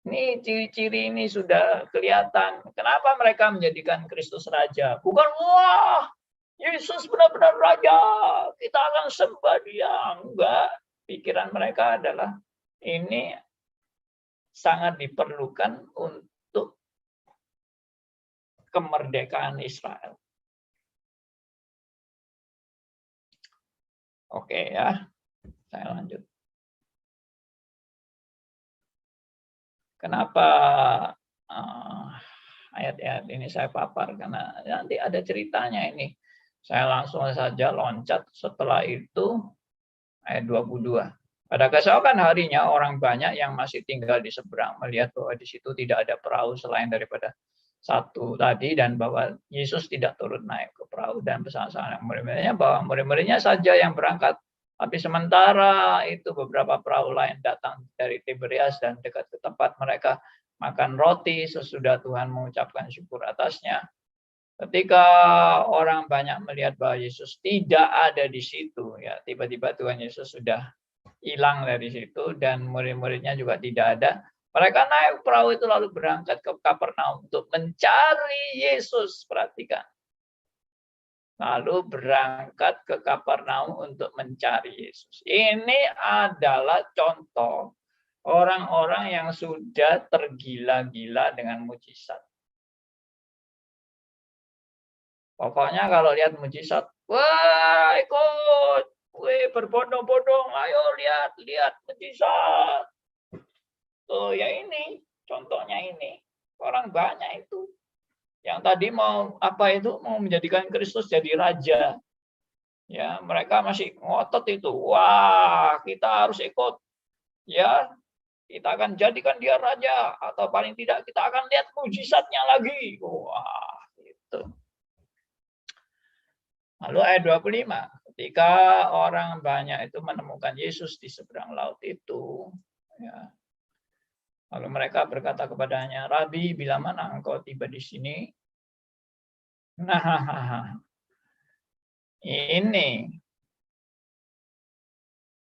Ini ciri-ciri ini sudah kelihatan. Kenapa mereka menjadikan Kristus raja? Bukan, Yesus benar-benar raja, kita akan sembah dia. Enggak. Pikiran mereka adalah ini sangat diperlukan untuk kemerdekaan Israel. Oke ya, saya lanjut. Kenapa ayat-ayat ini saya papar? Karena nanti ada ceritanya ini. Saya langsung saja loncat setelah itu ayat 22. Pada keesokan harinya orang banyak yang masih tinggal di seberang melihat bahwa di situ tidak ada perahu selain daripada satu tadi, dan bahwa Yesus tidak turun naik ke perahu dan bersama-sama murid-muridnya, bahwa murid-muridnya saja yang berangkat. Tapi sementara itu beberapa perahu lain datang dari Tiberias dan dekat ke tempat mereka makan roti sesudah Tuhan mengucapkan syukur atasnya. Ketika orang banyak melihat bahwa Yesus tidak ada di situ, ya tiba-tiba Tuhan Yesus sudah hilang dari situ dan murid-muridnya juga tidak ada. Mereka naik perahu itu lalu berangkat ke Kapernaum untuk mencari Yesus. Perhatikan. Lalu berangkat ke Kapernaum untuk mencari Yesus. Ini adalah contoh orang-orang yang sudah tergila-gila dengan mujizat. Pokoknya kalau lihat mujizat, wah ikut, berbondong-bondong, ayo lihat mujizat. Tuh ya ini, contohnya ini. Orang banyak itu. Yang tadi mau menjadikan Kristus jadi raja. Ya, mereka masih ngotot itu. Wah, kita harus ikut. Ya, kita akan jadikan dia raja, atau paling tidak kita akan lihat mujizatnya lagi. Wah, gitu. Lalu ayat 25, ketika orang banyak itu menemukan Yesus di seberang laut itu, ya, lalu mereka berkata kepadanya, Rabi, bila mana engkau tiba di sini? Nah, ini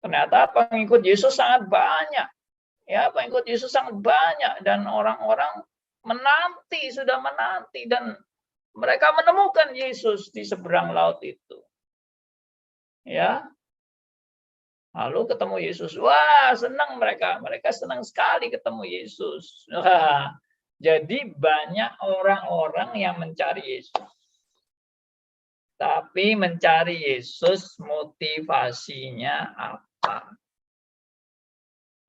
ternyata pengikut Yesus sangat banyak. Ya, pengikut Yesus sangat banyak dan orang-orang sudah menanti dan mereka menemukan Yesus di seberang laut itu. Ya. Lalu ketemu Yesus. Wah, senang mereka. Mereka senang sekali ketemu Yesus. Wah, jadi banyak orang-orang yang mencari Yesus. Tapi mencari Yesus motivasinya apa?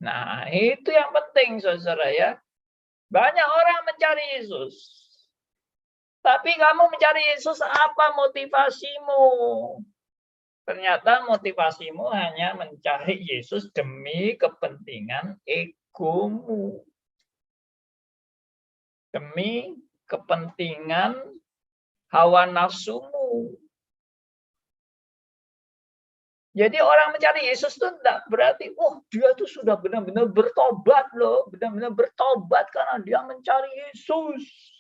Nah, itu yang penting, saudara ya. Banyak orang mencari Yesus. Tapi kamu mencari Yesus, apa motivasimu? Ternyata motivasimu hanya mencari Yesus demi kepentingan egomu. Demi kepentingan hawa nafsumu. Jadi orang mencari Yesus itu tidak berarti, dia tuh sudah benar-benar bertobat loh. Benar-benar bertobat karena dia mencari Yesus.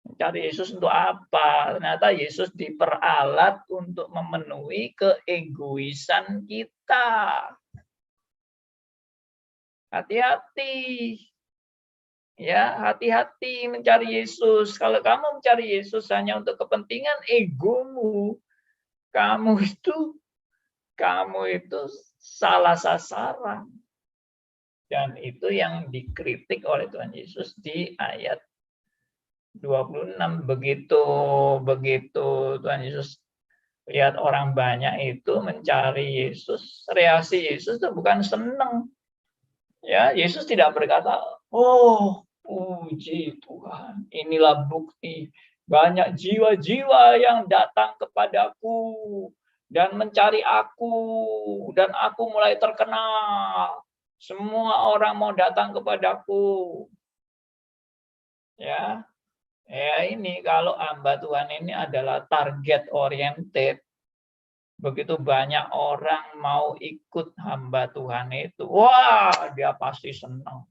Mencari Yesus untuk apa? Ternyata Yesus diperalat untuk memenuhi keegoisan kita. Hati-hati. Ya, hati-hati mencari Yesus. Kalau kamu mencari Yesus hanya untuk kepentingan egomu, kamu itu salah sasaran. Dan itu yang dikritik oleh Tuhan Yesus di ayat 26. Begitu Tuhan Yesus lihat orang banyak itu mencari Yesus, reaksi Yesus itu bukan senang. Ya, Yesus tidak berkata, "Oh, puji Tuhan, inilah bukti banyak jiwa-jiwa yang datang kepadaku dan mencari aku dan aku mulai terkenal. Semua orang mau datang kepadaku." Ya. Ya ini kalau hamba Tuhan ini adalah target oriented, begitu banyak orang mau ikut hamba Tuhan itu, wah dia pasti senang.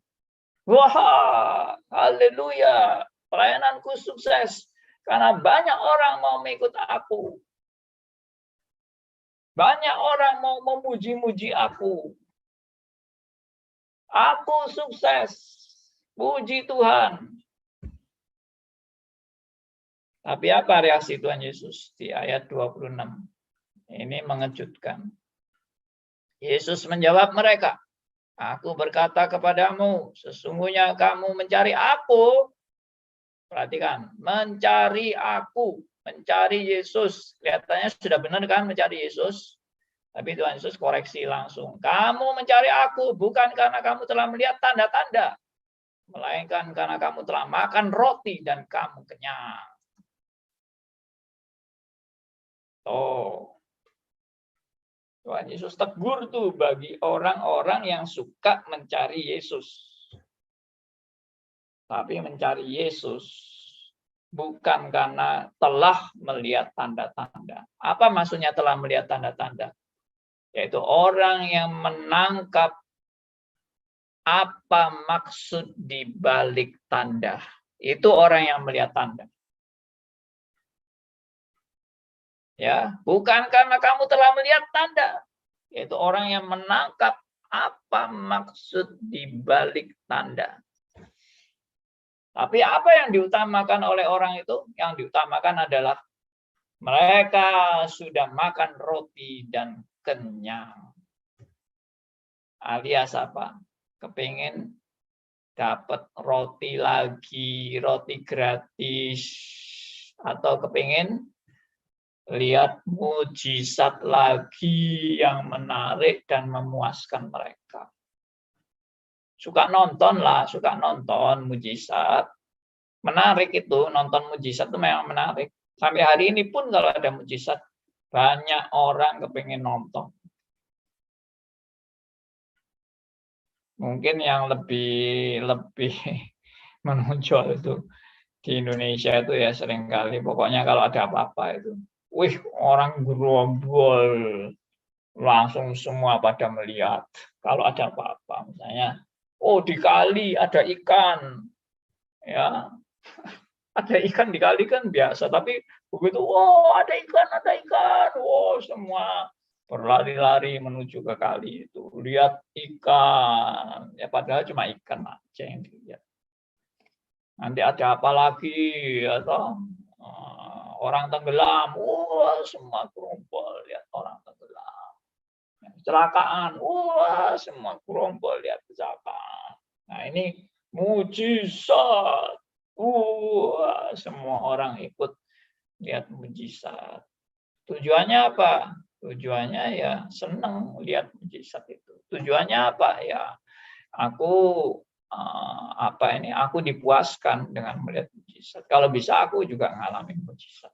Wah, haleluya, pelayananku sukses karena banyak orang mau mengikut aku. Banyak orang mau memuji-muji aku. Aku sukses, puji Tuhan. Tapi apa reaksi Tuhan Yesus di ayat 26? Ini mengejutkan. Yesus menjawab mereka, Aku berkata kepadamu, sesungguhnya kamu mencari aku. Perhatikan, mencari aku, mencari Yesus. Kelihatannya sudah benar kan mencari Yesus? Tapi Tuhan Yesus koreksi langsung. Kamu mencari aku bukan karena kamu telah melihat tanda-tanda, melainkan karena kamu telah makan roti dan kamu kenyang. Oh, Tuhan Yesus tegur tuh bagi orang-orang yang suka mencari Yesus. Tapi mencari Yesus bukan karena telah melihat tanda-tanda. Apa maksudnya telah melihat tanda-tanda? Yaitu orang yang menangkap apa maksud di balik tanda. Itu orang yang melihat tanda. Ya, bukan karena kamu telah melihat tanda, yaitu orang yang menangkap apa maksud di balik tanda. Tapi apa yang diutamakan oleh orang itu? Yang diutamakan adalah mereka sudah makan roti dan kenyang. Alias apa? Kepingin dapat roti lagi, roti gratis, atau kepingin lihat mujizat lagi yang menarik dan memuaskan mereka. Suka nonton lah, suka nonton mujizat. Menarik itu, nonton mujizat itu memang menarik. Sampai hari ini pun kalau ada mujizat, banyak orang kepingin nonton. Mungkin yang lebih menonjol itu di Indonesia itu ya seringkali, pokoknya kalau ada apa-apa itu, wih, orang gerombol, langsung semua pada melihat. Kalau ada apa-apa, misalnya, oh di kali ada ikan, ya, ada ikan di kali kan biasa. Tapi begitu, wow ada ikan, wow semua berlari-lari menuju ke kali itu, lihat ikan, ya padahal cuma ikan aja yang dilihat. Nanti ada apa lagi, atau orang tenggelam, wah semua gerombol lihat orang tenggelam. Kecelakaan, wah semua gerombol lihat kecelakaan. Nah ini mujizat, wah semua orang ikut lihat mujizat. Tujuannya apa? Tujuannya ya senang lihat mujizat itu. Tujuannya apa? Ya aku aku dipuaskan dengan melihat mujizat. Kalau bisa aku juga ngalamin mujizat.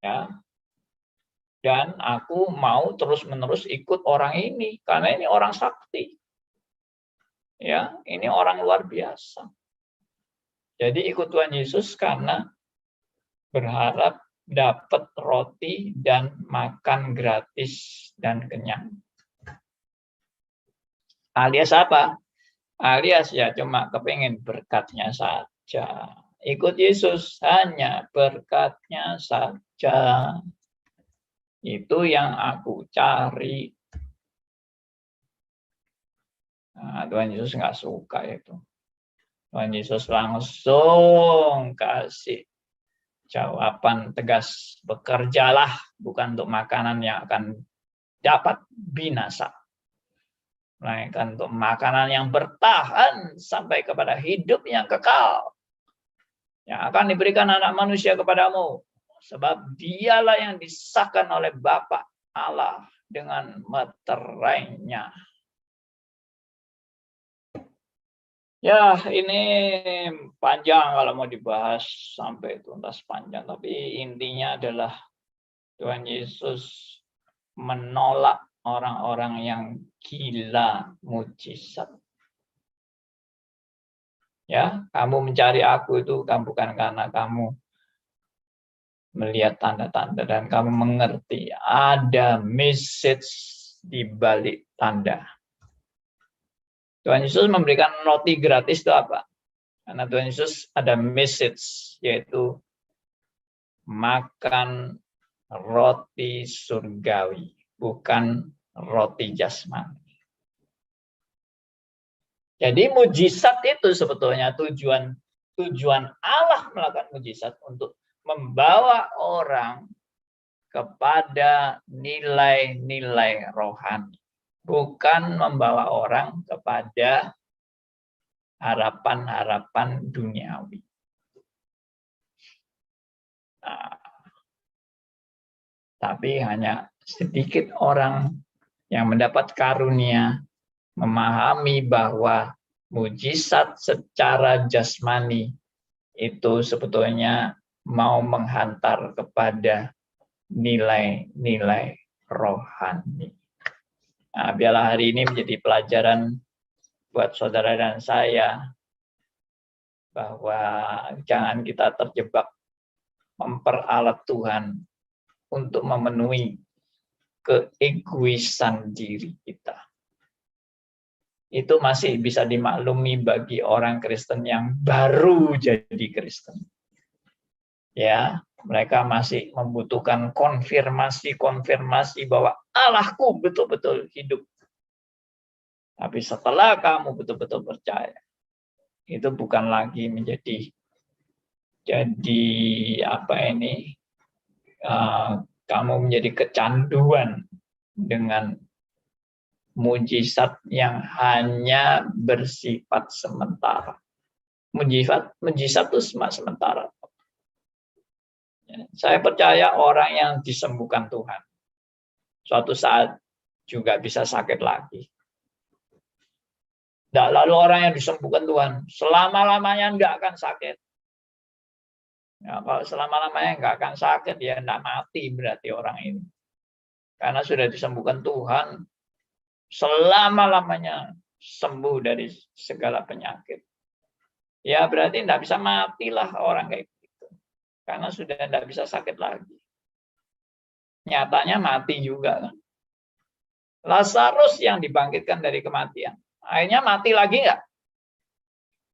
Ya. Dan aku mau terus-menerus ikut orang ini karena ini orang sakti. Ya, ini orang luar biasa. Jadi ikut Tuhan Yesus karena berharap dapat roti dan makan gratis dan kenyang. Alias apa? Alias ya cuma kepingin berkatnya saja. Ikut Yesus hanya berkatnya saja. Itu yang aku cari. Nah, Tuhan Yesus nggak suka itu. Tuhan Yesus langsung kasih jawaban tegas, bekerjalah bukan untuk makanan yang akan dapat binasa, melainkan untuk makanan yang bertahan sampai kepada hidup yang kekal, yang akan diberikan anak manusia kepadamu, sebab dialah yang disahkan oleh Bapa Allah dengan meterainya. Ya, ini panjang kalau mau dibahas sampai tuntas panjang. Tapi intinya adalah Tuhan Yesus menolak orang-orang yang gila mujizat. Ya, kamu mencari aku itu bukan karena kamu melihat tanda-tanda dan kamu mengerti ada message di balik tanda. Tuhan Yesus memberikan roti gratis itu apa? Karena Tuhan Yesus ada message, yaitu makan roti surgawi, bukan roti jasmani. Jadi mujizat itu sebetulnya tujuan Allah melakukan mujizat untuk membawa orang kepada nilai-nilai rohani. bukan membawa orang kepada harapan-harapan duniawi. Nah, tapi hanya sedikit orang yang mendapat karunia memahami bahwa mujizat secara jasmani itu sebetulnya mau menghantar kepada nilai-nilai rohani. Nah, biarlah hari ini menjadi pelajaran buat saudara dan saya bahwa jangan kita terjebak memperalat Tuhan untuk memenuhi keegoisan diri kita. Itu masih bisa dimaklumi bagi orang Kristen yang baru jadi Kristen. Ya, mereka masih membutuhkan konfirmasi bahwa Allahku betul-betul hidup. Tapi setelah kamu betul-betul percaya, itu bukan lagi menjadi kamu menjadi kecanduan dengan mujizat yang hanya bersifat sementara. Mujizat itu sementara. Saya percaya orang yang disembuhkan Tuhan suatu saat juga bisa sakit lagi. Nah, lalu orang yang disembuhkan Tuhan selama-lamanya tidak akan sakit. Ya, kalau selama-lamanya nggak akan sakit, ya tidak mati berarti orang ini. Karena sudah disembuhkan Tuhan, selama-lamanya sembuh dari segala penyakit. Ya berarti tidak bisa matilah orang kayak gitu. Karena sudah tidak bisa sakit lagi. Nyatanya mati juga kan. Lazarus yang dibangkitkan dari kematian. Akhirnya mati lagi nggak?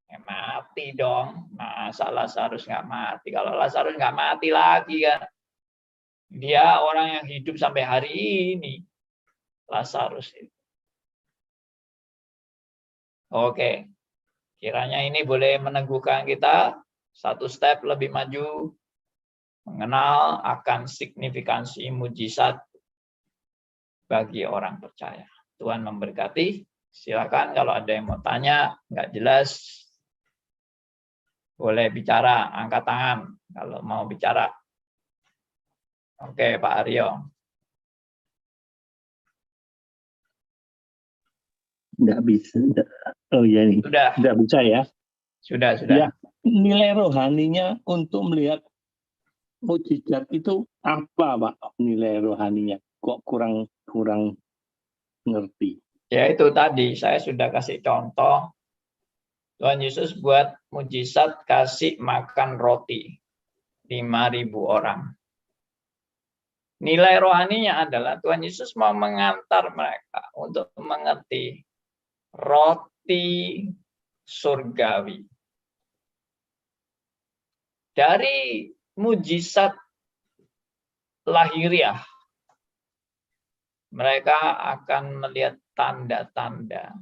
Ya, mati dong. Masa Lazarus nggak mati? Kalau Lazarus nggak mati lagi kan. Dia orang yang hidup sampai hari ini. Lazarus itu. Oke. Kiranya ini boleh meneguhkan kita satu step lebih maju. Mengenal akan signifikansi mujizat bagi orang percaya. Tuhan memberkati. Silakan kalau ada yang mau tanya, nggak jelas, boleh bicara, angkat tangan kalau mau bicara. Oke, Pak Aryo. Nggak bisa. Oh ya nih. Sudah bisa ya? Sudah. Ya, nilai rohaninya untuk melihat mujizat itu apa, Pak? Nilai rohaninya kok kurang ngerti. Ya itu tadi saya sudah kasih contoh. Tuhan Yesus buat mujizat kasih makan roti 5.000 orang. Nilai rohaninya adalah Tuhan Yesus mau mengantar mereka untuk mengerti roti surgawi. Dari mujizat lahiriah, mereka akan melihat tanda-tanda.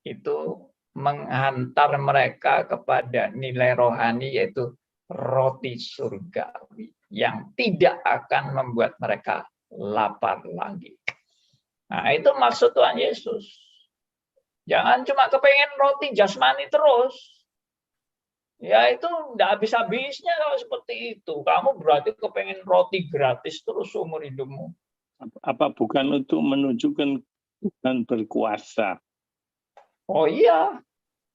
Itu menghantar mereka kepada nilai rohani, yaitu roti surgawi yang tidak akan membuat mereka lapar lagi. Nah, itu maksud Tuhan Yesus. Jangan cuma kepengen roti jasmani terus. Ya itu tidak habis-habisnya kalau seperti itu. Kamu berarti kepengen roti gratis terus seumur hidupmu. Apa bukan untuk menunjukkan Tuhan berkuasa? Oh iya,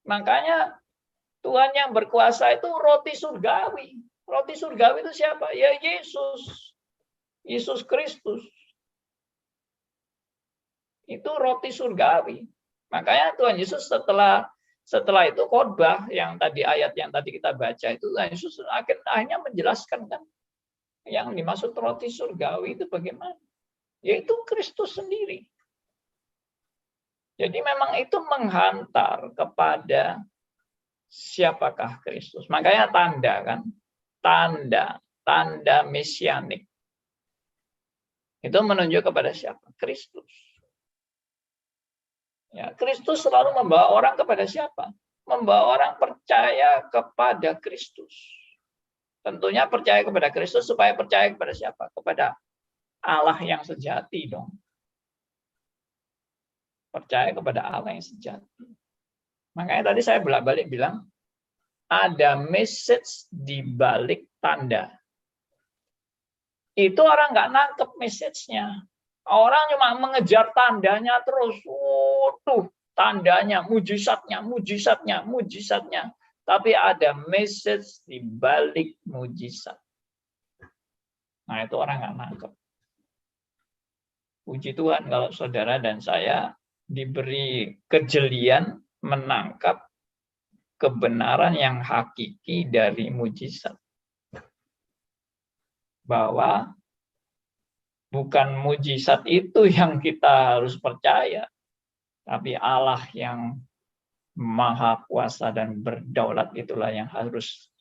makanya Tuhan yang berkuasa itu roti surgawi. Roti surgawi itu siapa? Ya Yesus. Yesus Kristus. Itu roti surgawi. Makanya Tuhan Yesus setelah itu khotbah yang tadi ayat yang tadi kita baca itu Tuhan Yesus akhirnya menjelaskan kan yang dimaksud roti surgawi itu bagaimana? Yaitu Kristus sendiri. Jadi memang itu menghantar kepada siapakah Kristus. Makanya tanda kan, tanda mesianik. Itu menunjuk kepada siapa? Kristus. Ya, Kristus selalu membawa orang kepada siapa? Membawa orang percaya kepada Kristus. Tentunya percaya kepada Kristus supaya percaya kepada siapa? Kepada Allah yang sejati dong. percaya kepada Allah yang sejati. Makanya tadi saya bolak-balik bilang, ada message di balik tanda. Itu orang nggak nangkep message-nya. Orang cuma mengejar tandanya terus. Tuh, tandanya, mujizatnya, mujizatnya, mujizatnya. Tapi ada message di balik mujizat. Nah, itu orang nggak nangkep. Puji Tuhan kalau saudara dan saya diberi kejelian menangkap kebenaran yang hakiki dari mujizat. Bahwa bukan mujizat itu yang kita harus percaya, tapi Allah yang maha kuasa dan berdaulat itulah yang harus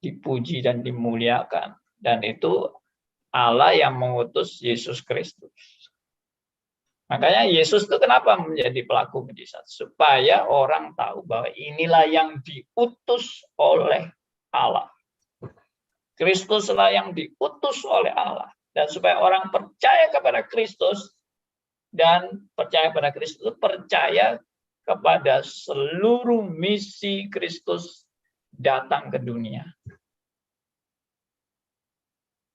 dipuji dan dimuliakan. Dan itu Allah yang mengutus Yesus Kristus. Makanya Yesus itu kenapa menjadi pelaku mujizat? Supaya orang tahu bahwa inilah yang diutus oleh Allah. Kristuslah yang diutus oleh Allah. Dan supaya orang percaya kepada Kristus, dan percaya pada Kristus, percaya kepada seluruh misi Kristus datang ke dunia.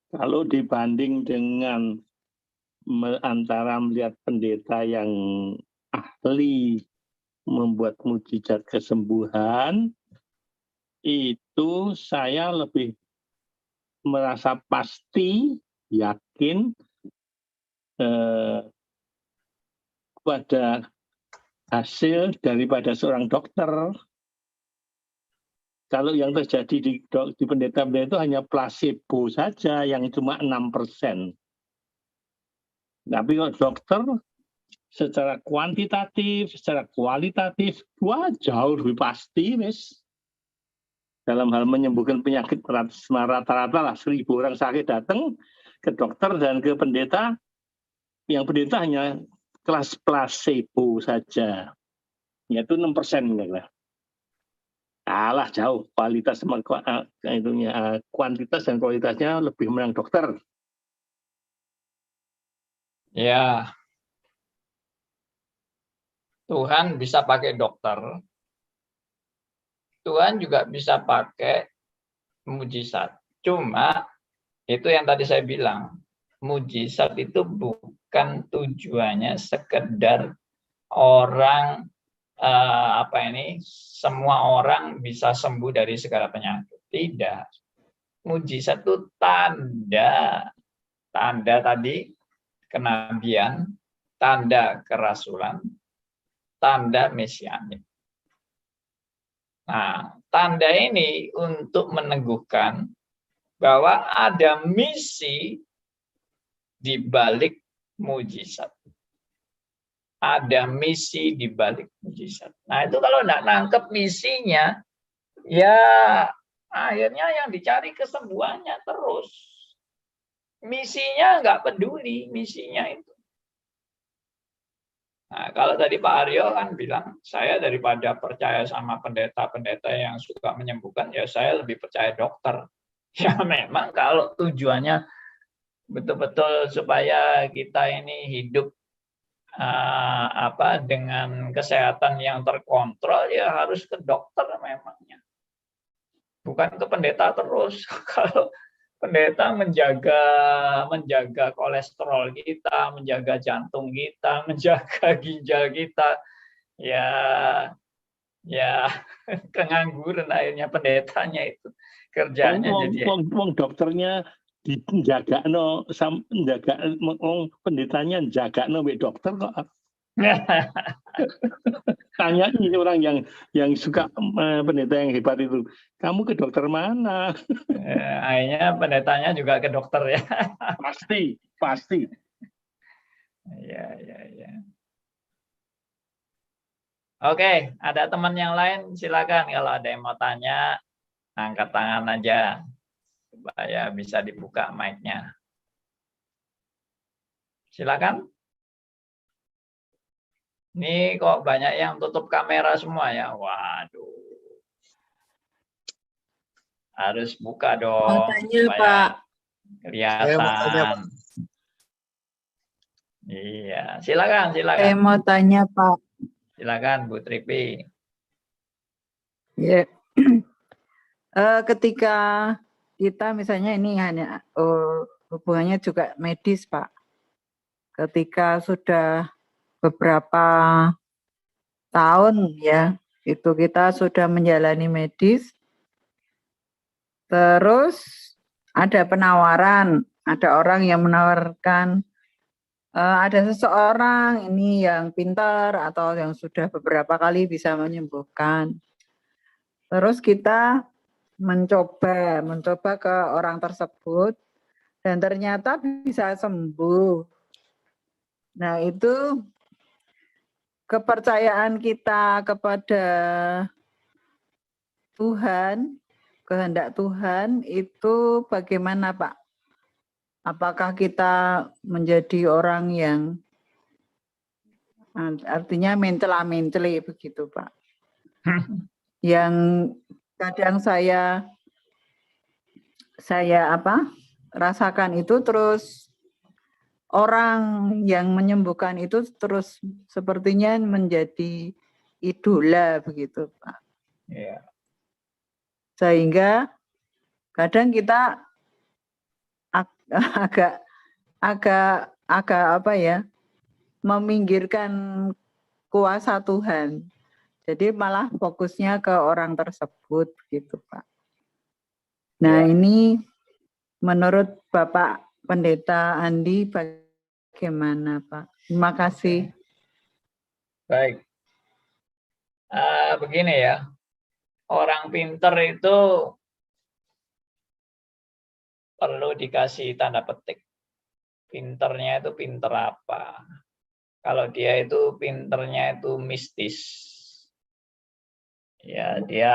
Kalau dibanding dengan antara melihat pendeta yang ahli membuat mujizat kesembuhan, itu saya lebih merasa pasti, yakin pada hasil daripada seorang dokter. Kalau yang terjadi di pendeta-pendeta itu hanya placebo saja yang cuma 6%. Tapi kalau dokter secara kuantitatif, secara kualitatif, wah jauh lebih pasti, Miss. Dalam hal menyembuhkan penyakit rata-rata lah 1.000 orang sakit datang ke dokter dan ke pendeta, yang pendeta hanya kelas placebo saja, yaitu 6% kira-kira. Kalah jauh kualitas sama kuantitas dan kualitasnya lebih menang dokter. Ya, Tuhan bisa pakai dokter. Tuhan juga bisa pakai mujizat. Cuma itu yang tadi saya bilang, mujizat itu bukan tujuannya sekedar orang semua orang bisa sembuh dari segala penyakit. Tidak. Mujizat itu tanda tadi kenabian, tanda kerasulan, tanda mesianik. Nah, tanda ini untuk meneguhkan bahwa ada misi di balik mujizat. Ada misi di balik mujizat. Nah, itu kalau nggak nangkep misinya, ya akhirnya yang dicari kesembuhannya terus. Misinya nggak peduli, misinya itu. Nah, kalau tadi Pak Aryo kan bilang, saya daripada percaya sama pendeta-pendeta yang suka menyembuhkan, ya saya lebih percaya dokter. Ya memang kalau tujuannya betul-betul supaya kita ini hidup dengan kesehatan yang terkontrol, ya harus ke dokter memangnya. Bukan ke pendeta terus. Kalau pendeta menjaga kolesterol kita, menjaga jantung kita, menjaga ginjal kita, ya kengangguran akhirnya pendetanya itu kerjanya. Wong dokternya dijagakno, pendetanya jagakno mbek dokter kok. Tanya ini orang yang suka pendeta yang hebat itu, kamu ke dokter mana? Akhirnya pendetanya juga ke dokter ya. Pasti. Ya. Oke, ada teman yang lain silakan kalau ada yang mau tanya, angkat tangan aja supaya bisa dibuka mic-nya. Silakan. Ini kok banyak yang tutup kamera semua ya. Waduh. Harus buka dong. Mau tanya, Pak. Kelihatan. Iya, silakan, Saya silakan. mau tanya Pak. Silakan Bu Tripi. Ya. Ketika kita misalnya ini hanya hubungannya juga medis Pak. Ketika sudah beberapa tahun ya, itu kita sudah menjalani medis, terus ada penawaran, ada orang yang menawarkan, ada seseorang ini yang pintar atau yang sudah beberapa kali bisa menyembuhkan. Terus kita mencoba ke orang tersebut dan ternyata bisa sembuh. Nah, itu kepercayaan kita kepada Tuhan, kehendak Tuhan itu bagaimana, Pak? Apakah kita menjadi orang yang artinya mencela-menceli begitu, Pak? Yang kadang saya rasakan itu, terus orang yang menyembuhkan itu terus sepertinya menjadi idola begitu, Pak. Iya. Sehingga kadang kita agak meminggirkan kuasa Tuhan. Jadi malah fokusnya ke orang tersebut gitu, Pak. Nah, Ya. ini menurut Bapak Pendeta Andi bagaimana, Pak? Terima kasih. Baik. Begini ya, orang pinter itu perlu dikasih tanda petik. Pinternya itu pinter apa? Kalau dia itu pinternya itu mistis. Ya, dia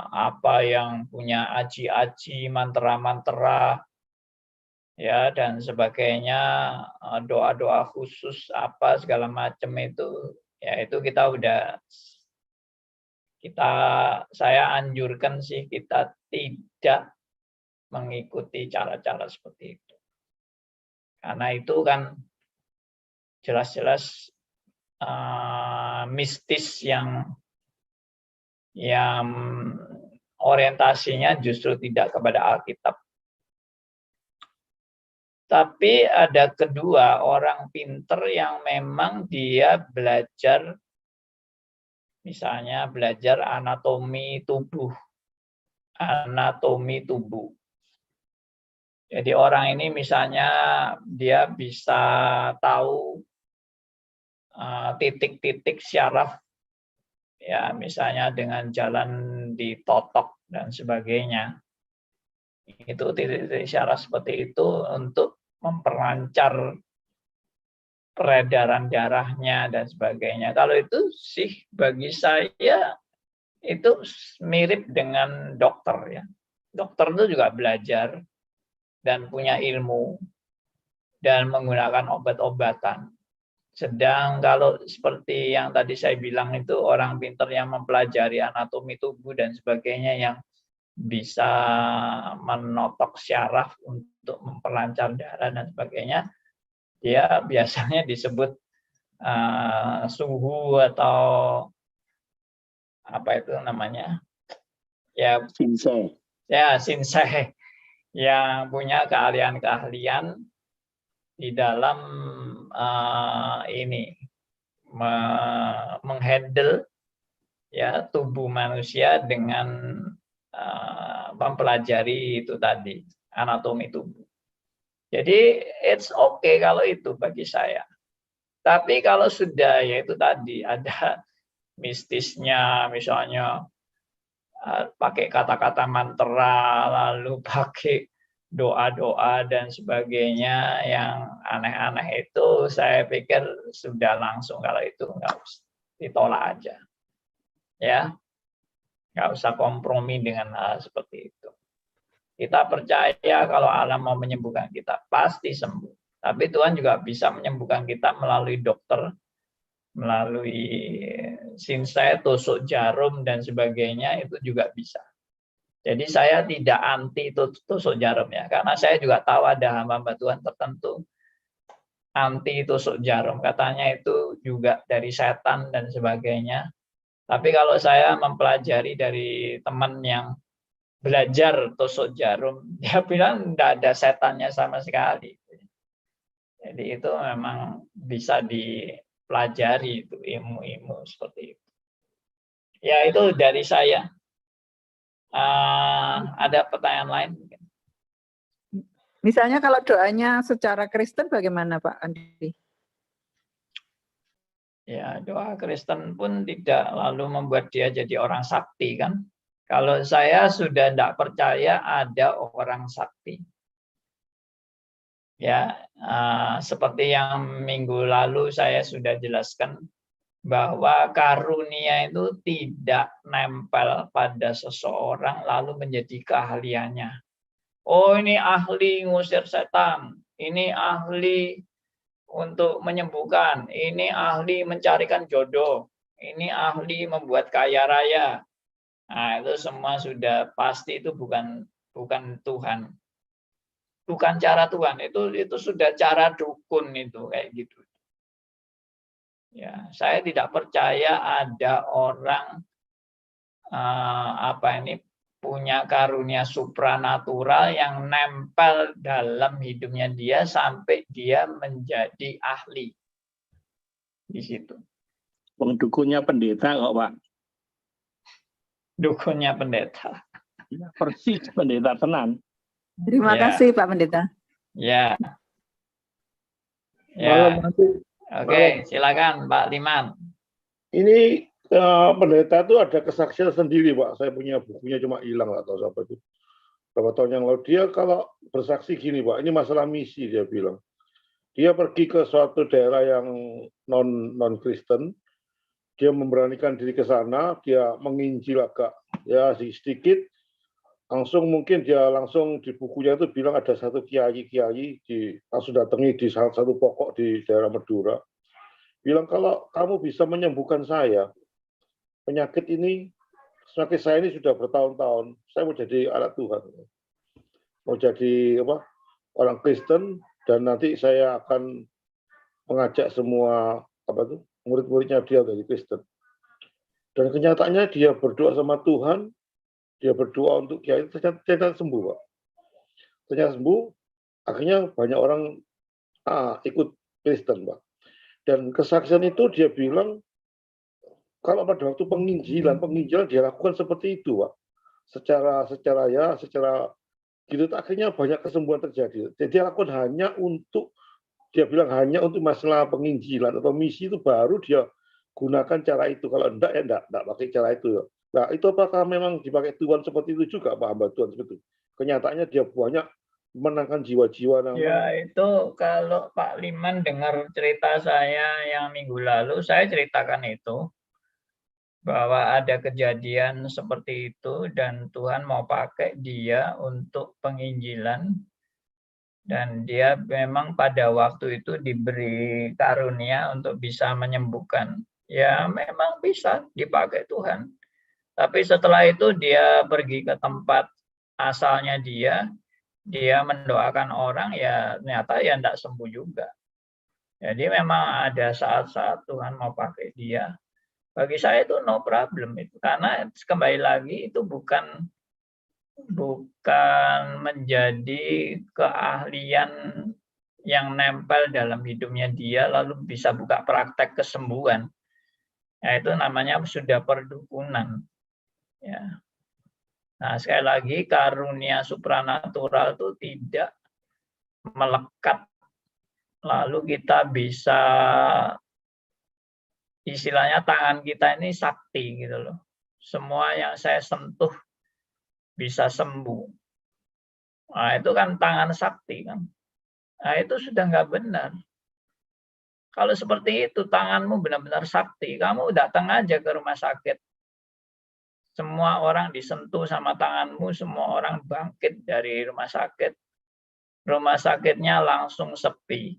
apa yang punya aji-aji, mantra-mantra, ya, dan sebagainya, doa-doa khusus apa segala macam itu, ya itu saya anjurkan sih kita tidak mengikuti cara-cara seperti itu. Karena itu kan jelas-jelas mistis yang orientasinya justru tidak kepada Alkitab. Tapi ada kedua, orang pinter yang memang dia belajar, misalnya belajar anatomi tubuh. Jadi orang ini misalnya dia bisa tahu titik-titik syaraf, ya misalnya dengan jalan ditotok dan sebagainya. Itu titik-titik syaraf seperti itu untuk memperlancar peredaran darahnya dan sebagainya. Kalau itu sih bagi saya itu mirip dengan dokter ya. Dokter itu juga belajar dan punya ilmu dan menggunakan obat-obatan. Sedang kalau seperti yang tadi saya bilang itu orang pintar yang mempelajari anatomi tubuh dan sebagainya, yang bisa menotok syaraf untuk memperlancar darah dan sebagainya, dia biasanya disebut suhu atau apa itu namanya, ya Sinsei. Ya sinsei, yang punya keahlian-keahlian di dalam menghandle ya tubuh manusia dengan mempelajari itu tadi, anatomi tubuh. Jadi it's okay kalau itu bagi saya. Tapi kalau sudah ya itu tadi ada mistisnya, misalnya pakai kata-kata mantra, lalu pakai doa-doa dan sebagainya yang aneh-aneh, itu saya pikir sudah langsung kalau itu nggak usah, ditolak aja. Ya, nggak usah kompromi dengan hal seperti itu. Kita percaya kalau Allah mau menyembuhkan kita, pasti sembuh. Tapi Tuhan juga bisa menyembuhkan kita melalui dokter, melalui sinsai, tusuk jarum dan sebagainya, itu juga bisa. Jadi saya tidak anti tusuk jarum ya, karena saya juga tahu ada hamba-hamba Tuhan tertentu anti tusuk jarum, katanya itu juga dari setan dan sebagainya. Tapi kalau saya mempelajari dari teman yang belajar tusuk jarum, dia bilang tidak ada setannya sama sekali. Jadi itu memang bisa dipelajari itu ilmu-ilmu seperti itu. Ya itu dari saya. Ada pertanyaan lain? Misalnya kalau doanya secara Kristen bagaimana Pak Andi? Ya, doa Kristen pun tidak lalu membuat dia jadi orang sakti kan. Kalau saya sudah tidak percaya ada orang sakti. Ya, seperti yang minggu lalu saya sudah jelaskan bahwa karunia itu tidak nempel pada seseorang lalu menjadi keahliannya. Oh, ini ahli ngusir setan, ini ahli untuk menyembuhkan, ini ahli mencarikan jodoh, ini ahli membuat kaya raya. Nah, itu semua sudah pasti itu bukan Tuhan. Bukan cara Tuhan, itu sudah cara dukun itu kayak gitu. Ya, saya tidak percaya ada orang punya karunia supranatural yang nempel dalam hidupnya dia sampai dia menjadi ahli di situ. Dukunnya pendeta kok Pak. Dukunnya pendeta. Ya, persis pendeta tenan. Terima kasih Pak Pendeta. Ya. Malam nanti. Oke, silakan Pak Liman. Ini pendeta itu ada kesaksian sendiri, Pak. Saya punya bukunya cuma hilang, nggak tahu siapa itu. Berapa tahun yang lalu dia kalau bersaksi gini, Pak. Ini masalah misi dia bilang. Dia pergi ke suatu daerah yang non Kristen. Dia memberanikan diri ke sana. Dia menginjil agak ya sedikit. Mungkin dia langsung di bukunya itu bilang ada satu kiai langsung datangi di salah satu pokok di daerah Madura. Bilang kalau kamu bisa menyembuhkan saya, penyakit saya ini sudah bertahun-tahun, saya mau jadi anak Tuhan, mau jadi orang Kristen, dan nanti saya akan mengajak semua murid-muridnya dia dari Kristen. Dan kenyataannya dia berdoa sama Tuhan, dia berdoa untuk kiai, ternyata sembuh, Pak. Ternyata sembuh, akhirnya banyak orang ikut Kristen, Pak. Dan kesaksian itu dia bilang, kalau pada waktu penginjilan dia lakukan seperti itu, Pak. Secara gitu, akhirnya banyak kesembuhan terjadi. Jadi dia lakukan hanya untuk masalah penginjilan atau misi itu baru dia gunakan cara itu. Kalau enggak ya enggak pakai cara itu ya. Nah, itu apakah memang dipakai Tuhan seperti itu juga, Pak hamba Tuhan seperti itu? Kenyataannya dia banyak menangkan jiwa-jiwa. Ya, itu kalau Pak Liman dengar cerita saya yang minggu lalu, saya ceritakan itu. Bahwa ada kejadian seperti itu dan Tuhan mau pakai dia untuk penginjilan. Dan dia memang pada waktu itu diberi karunia untuk bisa menyembuhkan. Ya, memang bisa dipakai Tuhan. Tapi setelah itu dia pergi ke tempat asalnya dia mendoakan orang, ya ternyata ya tidak sembuh juga. Jadi memang ada saat-saat Tuhan mau pakai dia. Bagi saya itu no problem itu, karena kembali lagi itu bukan menjadi keahlian yang nempel dalam hidupnya dia lalu bisa buka praktek kesembuhan. Ya, itu namanya sudah perdukunan. Ya. Nah, sekali lagi karunia supranatural itu tidak melekat lalu kita bisa istilahnya tangan kita ini sakti gitu loh. Semua yang saya sentuh bisa sembuh. Nah, itu kan tangan sakti kan. Nah, itu sudah nggak benar. Kalau seperti itu tanganmu benar-benar sakti, kamu datang aja ke rumah sakit. Semua orang disentuh sama tanganmu, semua orang bangkit dari rumah sakit. Rumah sakitnya langsung sepi.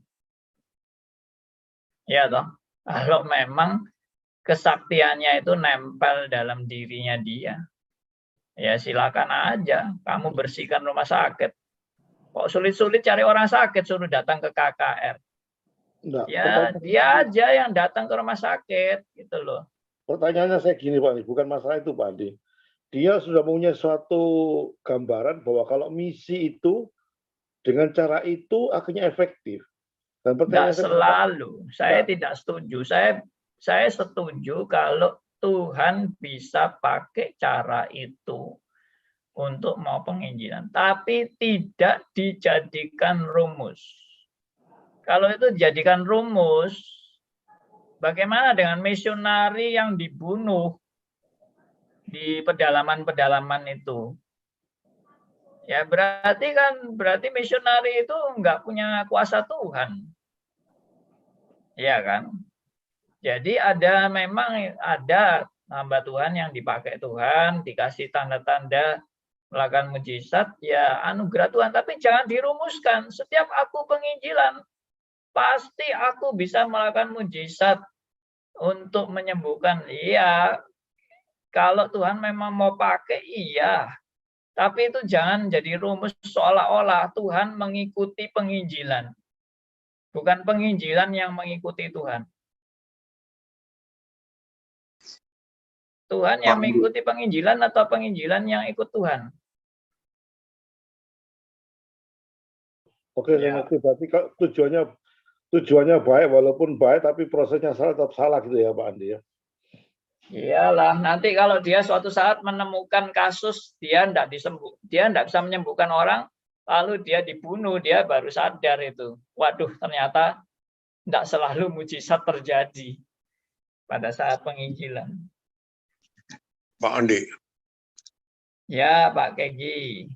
Ya toh. Kalau memang kesaktiannya itu nempel dalam dirinya dia. Ya silakan aja, kamu bersihkan rumah sakit. Kok sulit-sulit cari orang sakit, suruh datang ke KKR. Enggak, Ya, dia aja yang datang ke rumah sakit gitu loh. pertanyaannya saya gini Pak, bukan masalah itu Pak Andi. Dia sudah punya suatu gambaran bahwa kalau misi itu dengan cara itu akhirnya efektif. Dan Tidak pertanyaan saya, selalu. Saya Enggak. tidak setuju. Saya setuju kalau Tuhan bisa pakai cara itu untuk mau penginjilan, tapi tidak dijadikan rumus. Kalau itu dijadikan rumus, bagaimana dengan misionari yang dibunuh di pedalaman-pedalaman itu? Ya berarti misionari itu nggak punya kuasa Tuhan. Ya kan? Jadi memang ada hamba Tuhan yang dipakai Tuhan, dikasih tanda-tanda, melakukan mujizat, ya anugerah Tuhan. Tapi jangan dirumuskan. Setiap aku penginjilan, pasti aku bisa melakukan mujizat untuk menyembuhkan. Iya, kalau Tuhan memang mau pakai, iya. Tapi itu jangan jadi rumus seolah-olah Tuhan mengikuti penginjilan. Bukan penginjilan yang mengikuti Tuhan. Tuhan yang mengikuti penginjilan atau penginjilan yang ikut Tuhan? Oke, saya ngerti. Berarti tujuannya baik, walaupun baik, tapi prosesnya salah, tetap salah gitu ya Pak Andi ya. Iyalah, nanti kalau dia suatu saat menemukan kasus dia tidak bisa menyembuhkan orang, lalu dia dibunuh, dia baru sadar itu. Waduh, ternyata tidak selalu mujizat terjadi pada saat penginjilan. Pak Andi. Ya, Pak Kegi.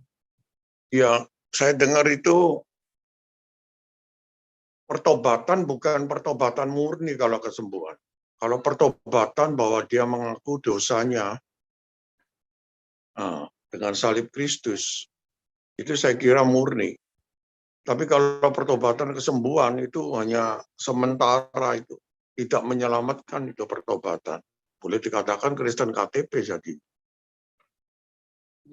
Ya, saya dengar itu pertobatan bukan pertobatan murni kalau kesembuhan. Kalau pertobatan bahwa dia mengaku dosanya dengan salib Kristus, itu saya kira murni. Tapi kalau pertobatan kesembuhan itu hanya sementara, itu tidak menyelamatkan, itu pertobatan. Boleh dikatakan Kristen KTP jadi.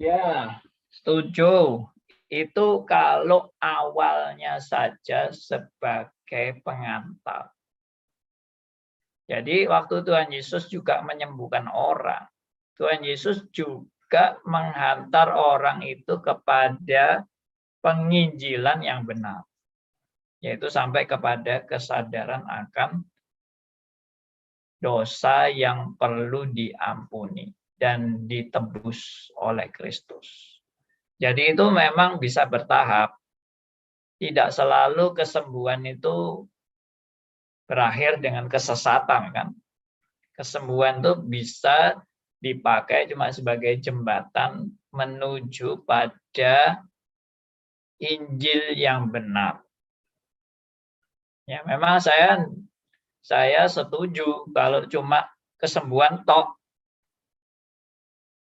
Ya, setuju. Itu kalau awalnya saja sebagai pengantar. Jadi waktu Tuhan Yesus juga menyembuhkan orang, Tuhan Yesus juga menghantar orang itu kepada penginjilan yang benar, yaitu sampai kepada kesadaran akan dosa yang perlu diampuni dan ditebus oleh Kristus. Jadi itu memang bisa bertahap. Tidak selalu kesembuhan itu berakhir dengan kesesatan kan. Kesembuhan itu bisa dipakai cuma sebagai jembatan menuju pada Injil yang benar. Ya, memang saya setuju kalau cuma kesembuhan tok.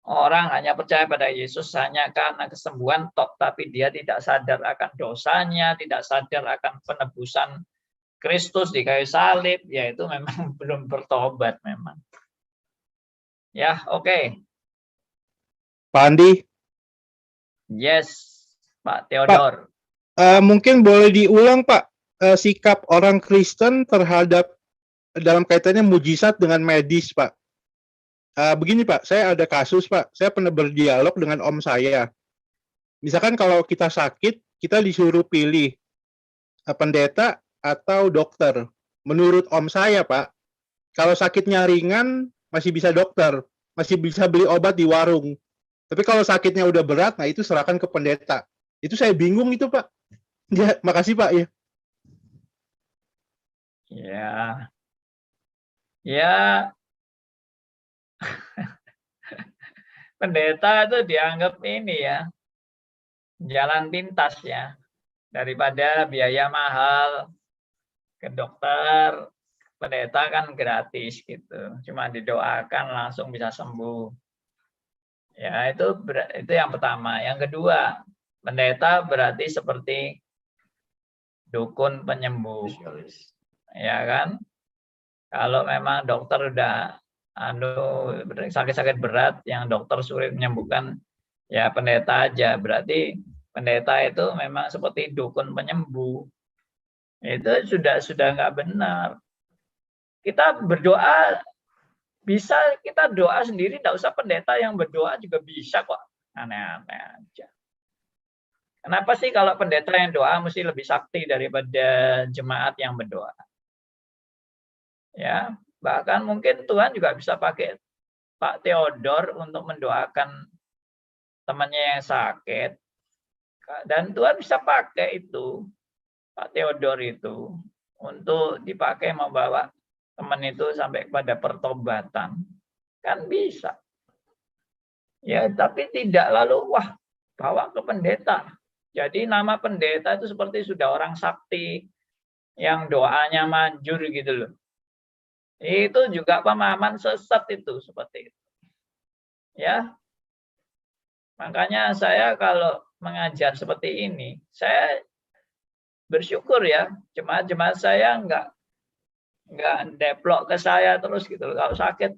Orang hanya percaya pada Yesus hanya karena kesembuhan tok, tapi dia tidak sadar akan dosanya, tidak sadar akan penebusan Kristus di kayu salib, yaitu memang belum bertobat memang. Ya, oke. Pak Andi. Yes, Pak Theodor. Mungkin boleh diulang Pak, sikap orang Kristen terhadap dalam kaitannya mujizat dengan medis Pak. Begini Pak, saya ada kasus Pak, saya pernah berdialog dengan om saya. Misalkan kalau kita sakit, kita disuruh pilih pendeta atau dokter. Menurut om saya Pak, kalau sakitnya ringan masih bisa dokter, masih bisa beli obat di warung. Tapi kalau sakitnya udah berat, nah itu serahkan ke pendeta. Itu saya bingung itu Pak. Ya, makasih Pak ya. Ya. Pendeta itu dianggap ini ya, jalan pintas ya. Daripada biaya mahal ke dokter, pendeta kan gratis gitu. Cuma didoakan langsung bisa sembuh. Ya, itu yang pertama. Yang kedua, pendeta berarti seperti dukun penyembuh. Ya kan? Kalau memang dokter udah sakit-sakit berat yang dokter sulit menyembuhkan, ya pendeta aja. Berarti pendeta itu memang seperti dukun penyembuh. Itu sudah nggak benar. Kita berdoa bisa, kita doa sendiri, tidak usah pendeta yang berdoa juga bisa kok. Aneh-aneh aja. Kenapa sih kalau pendeta yang doa mesti lebih sakti daripada jemaat yang berdoa? Ya, bahkan mungkin Tuhan juga bisa pakai Pak Theodor untuk mendoakan temannya yang sakit. Dan Tuhan bisa pakai itu, Pak Theodor itu, untuk dipakai membawa teman itu sampai kepada pertobatan. Kan bisa. Ya, tapi tidak lalu, wah, bawa ke pendeta. Jadi nama pendeta itu seperti sudah orang sakti yang doanya manjur gitu loh. Itu juga pemahaman sesat itu, seperti itu. Ya. Makanya saya kalau mengajar seperti ini, saya bersyukur ya, jemaat-jemaat saya nggak deplok ke saya terus gitu loh. Kalau sakit,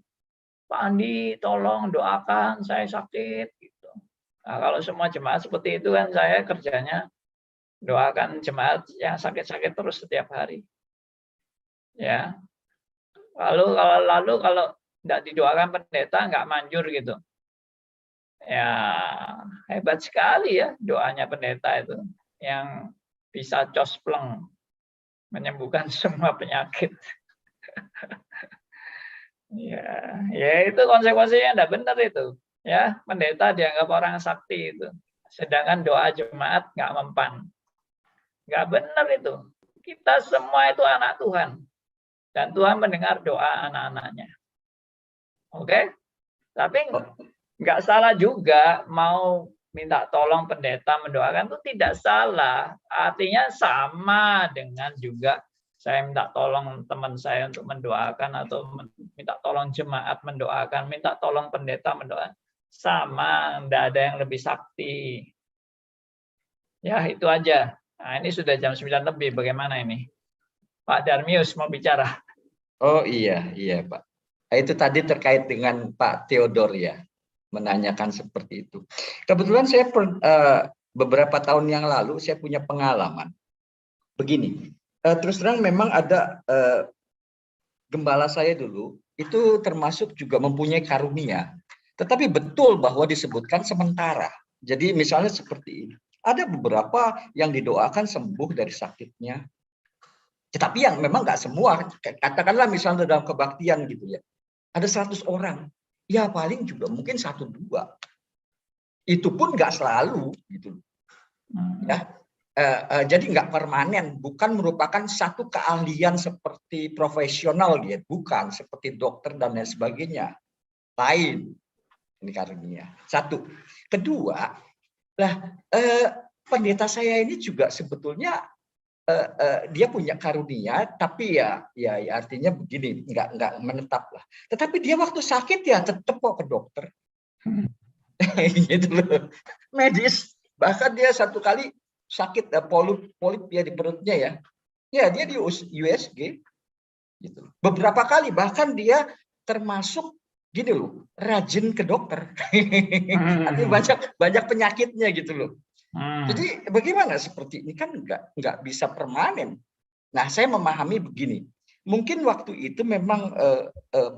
Pak Andi tolong doakan, saya sakit gitu. Nah, kalau semua jemaat seperti itu kan saya kerjanya doakan jemaat yang sakit-sakit terus setiap hari. Ya. Lalu kalau tidak didoakan pendeta nggak manjur gitu. Ya, hebat sekali ya doanya pendeta itu yang bisa cospleng menyembuhkan semua penyakit. Ya itu konsekuensinya tidak benar itu. Ya, pendeta dianggap orang sakti itu. Sedangkan doa jemaat nggak mempan. Nggak benar itu. Kita semua itu anak Tuhan. Dan Tuhan mendengar doa anak-anaknya. Oke? Tapi nggak salah juga mau minta tolong pendeta mendoakan, itu tidak salah. Artinya sama dengan juga saya minta tolong teman saya untuk mendoakan, atau minta tolong jemaat mendoakan, minta tolong pendeta mendoakan. Sama, tidak ada yang lebih sakti. Ya, itu aja. Nah, ini sudah jam 9 lebih, bagaimana ini? Pak Darmius mau bicara. Oh iya Pak. Itu tadi terkait dengan Pak Theodor ya, menanyakan seperti itu. Kebetulan saya beberapa tahun yang lalu saya punya pengalaman. Begini, terus terang memang ada gembala saya dulu, itu termasuk juga mempunyai karunia. Tetapi betul bahwa disebutkan sementara. Jadi misalnya seperti ini. Ada beberapa yang didoakan sembuh dari sakitnya. Tetapi yang memang nggak semua, katakanlah misalnya dalam kebaktian gitu ya, ada 100 orang, ya paling juga mungkin 1-2. Itu pun nggak selalu gitu. Ya, jadi nggak permanen, bukan merupakan satu keahlian seperti profesional gitu, bukan seperti dokter dan lain sebagainya. Lain ini karunia. Satu, kedua, pendeta saya ini juga sebetulnya dia punya karunia, tapi ya artinya begini, nggak menetap lah. Tetapi dia waktu sakit ya tetap kok ke dokter, gitu loh, medis. Bahkan dia satu kali sakit polip ya di perutnya ya dia di USG, gitu. Beberapa kali bahkan dia termasuk gini loh, rajin ke dokter, artinya banyak penyakitnya gitu loh. Jadi bagaimana seperti ini kan nggak bisa permanen. Nah, saya memahami begini. Mungkin waktu itu memang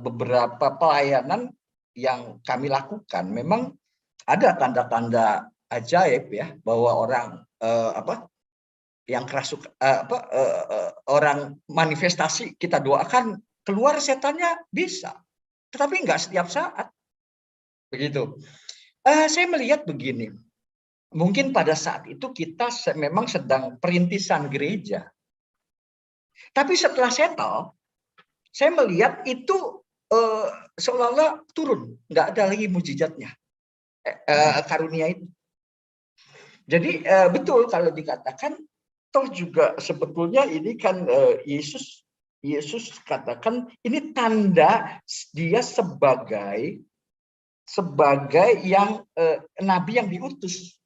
beberapa pelayanan yang kami lakukan memang ada tanda-tanda ajaib ya, bahwa orang yang kerasuk orang manifestasi kita doakan keluar setannya bisa, tetapi nggak setiap saat begitu. Saya melihat begini. Mungkin pada saat itu kita memang sedang perintisan gereja. Tapi setelah settle, saya melihat itu seolah-olah turun. Nggak ada lagi mujizatnya. Karunia itu. Jadi betul kalau dikatakan, toh juga sebetulnya ini kan Yesus katakan ini tanda dia sebagai yang nabi yang diutus.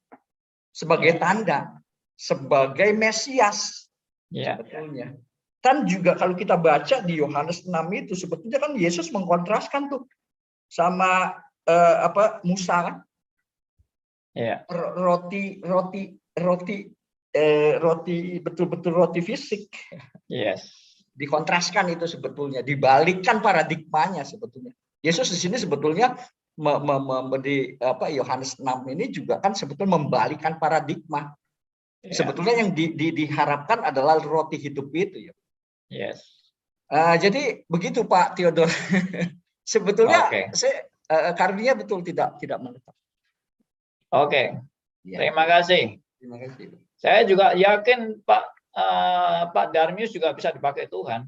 Sebagai tanda, sebagai Mesias, sebetulnya. Kan juga kalau kita baca di Yohanes 6 itu, sebetulnya kan Yesus mengkontraskan tuh sama Musa kan? Roti roti betul-betul roti fisik. Yes. Dikontraskan itu sebetulnya, dibalikkan paradigmanya sebetulnya. Yesus di sini sebetulnya di Yohanes 6 ini juga kan sebetulnya membalikkan paradigma. Yeah. Sebetulnya yang diharapkan adalah roti hidup itu ya. Yes. Jadi begitu Pak Theodor. Sebetulnya karunia betul tidak menetap. Oke. Ya. Terima kasih. Terima kasih. Saya juga yakin Pak Darmius juga bisa dipakai Tuhan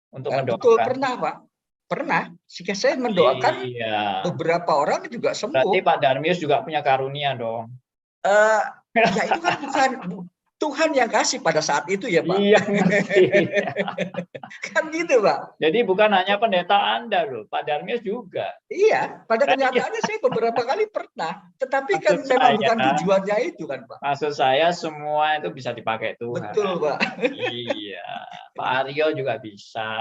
untuk mendoakan. Betul, pernah Pak. Pernah. Jika saya mendoakan beberapa orang juga sembuh. Berarti Pak Darmius juga punya karunia dong. Ya itu kan bukan Tuhan yang kasih pada saat itu ya Pak. Iya, kan gitu Pak. Jadi bukan hanya pendeta Anda loh, Pak Darmius juga. Iya, pada kenyataannya saya beberapa kali pernah. Tetapi kan memang bukan tujuannya itu kan Pak. Maksud saya semua itu bisa dipakai Tuhan. Betul Pak. Iya, Pak Aryo juga bisa.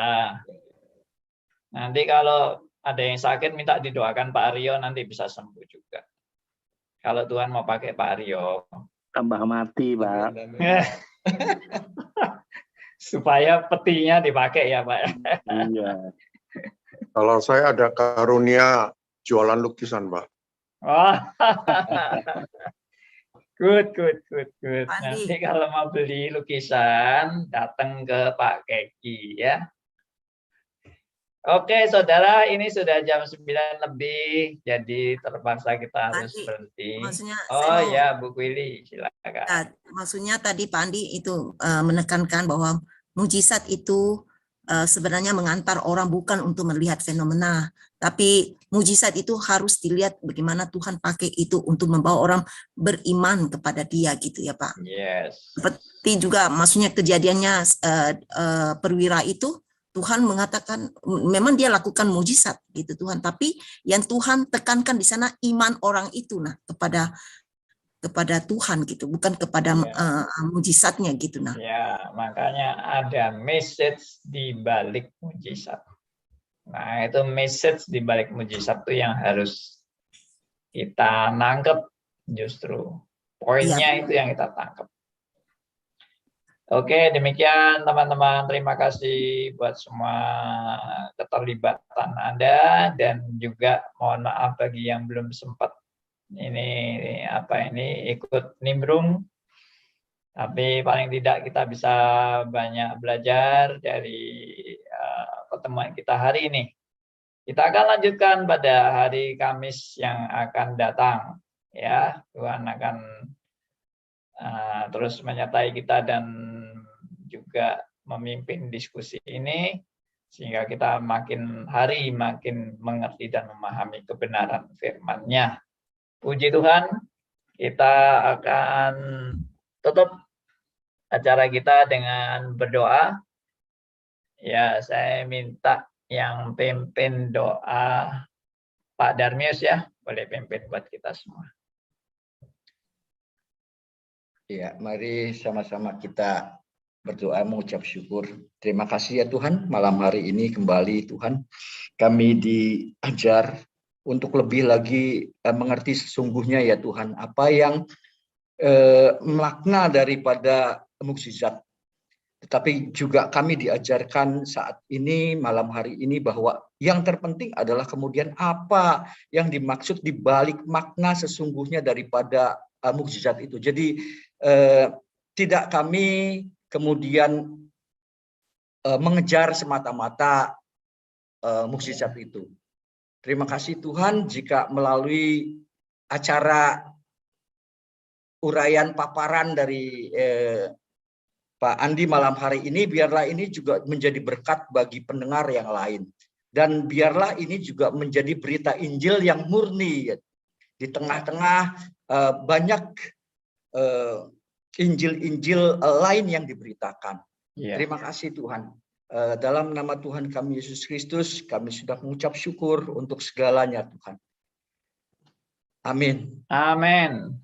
Nanti kalau ada yang sakit minta didoakan Pak Aryo nanti bisa sembuh juga. Kalau Tuhan mau pakai Pak Aryo. Tambah mati, Pak. Supaya petinya dipakai ya, Pak. Iya. Kalau saya ada karunia jualan lukisan, Pak. Oh. Good. Nanti kalau mau beli lukisan, datang ke Pak Keki ya. Oke, saudara, ini sudah jam 9 lebih, jadi terpaksa kita harus berhenti. Oh ya, Bu Kwili, silakan. Maksudnya tadi Pak Andi itu menekankan bahwa mujizat itu sebenarnya mengantar orang bukan untuk melihat fenomena, tapi mujizat itu harus dilihat bagaimana Tuhan pakai itu untuk membawa orang beriman kepada Dia gitu ya Pak. Yes. Seperti juga maksudnya kejadiannya perwira itu. Tuhan mengatakan memang dia lakukan mujizat gitu Tuhan, tapi yang Tuhan tekankan di sana iman orang itu kepada Tuhan gitu, bukan kepada mujizatnya gitu Ya, makanya ada message di balik mujizat. Nah, itu message di balik mujizat itu yang harus kita nangkep justru. Poinnya itu yang kita tangkap. Oke, demikian teman-teman. Terima kasih buat semua keterlibatan Anda dan juga mohon maaf bagi yang belum sempat ikut nimbrung. Tapi paling tidak kita bisa banyak belajar dari pertemuan kita hari ini. Kita akan lanjutkan pada hari Kamis yang akan datang. Ya, Tuhan akan terus menyertai kita dan juga memimpin diskusi ini sehingga kita makin hari makin mengerti dan memahami kebenaran firman-Nya. Puji Tuhan, kita akan tutup acara kita dengan berdoa. Ya, saya minta yang pimpin doa Pak Darmius ya, boleh pimpin buat kita semua. Ya, mari sama-sama kita berdoa mengucap syukur. Terima kasih ya Tuhan, malam hari ini kembali Tuhan kami diajar untuk lebih lagi mengerti sesungguhnya ya Tuhan apa yang makna daripada mukjizat. Tetapi juga kami diajarkan saat ini malam hari ini bahwa yang terpenting adalah kemudian apa yang dimaksud di balik makna sesungguhnya daripada mukjizat itu. Jadi tidak kami kemudian mengejar semata-mata mukjizat itu. Terima kasih Tuhan jika melalui acara uraian paparan dari Pak Andi malam hari ini, biarlah ini juga menjadi berkat bagi pendengar yang lain. Dan biarlah ini juga menjadi berita Injil yang murni. Di tengah-tengah banyak Injil-Injil lain yang diberitakan. Terima kasih Tuhan. Dalam nama Tuhan kami Yesus Kristus, kami sudah mengucap syukur untuk segalanya Tuhan. Amin. Amin.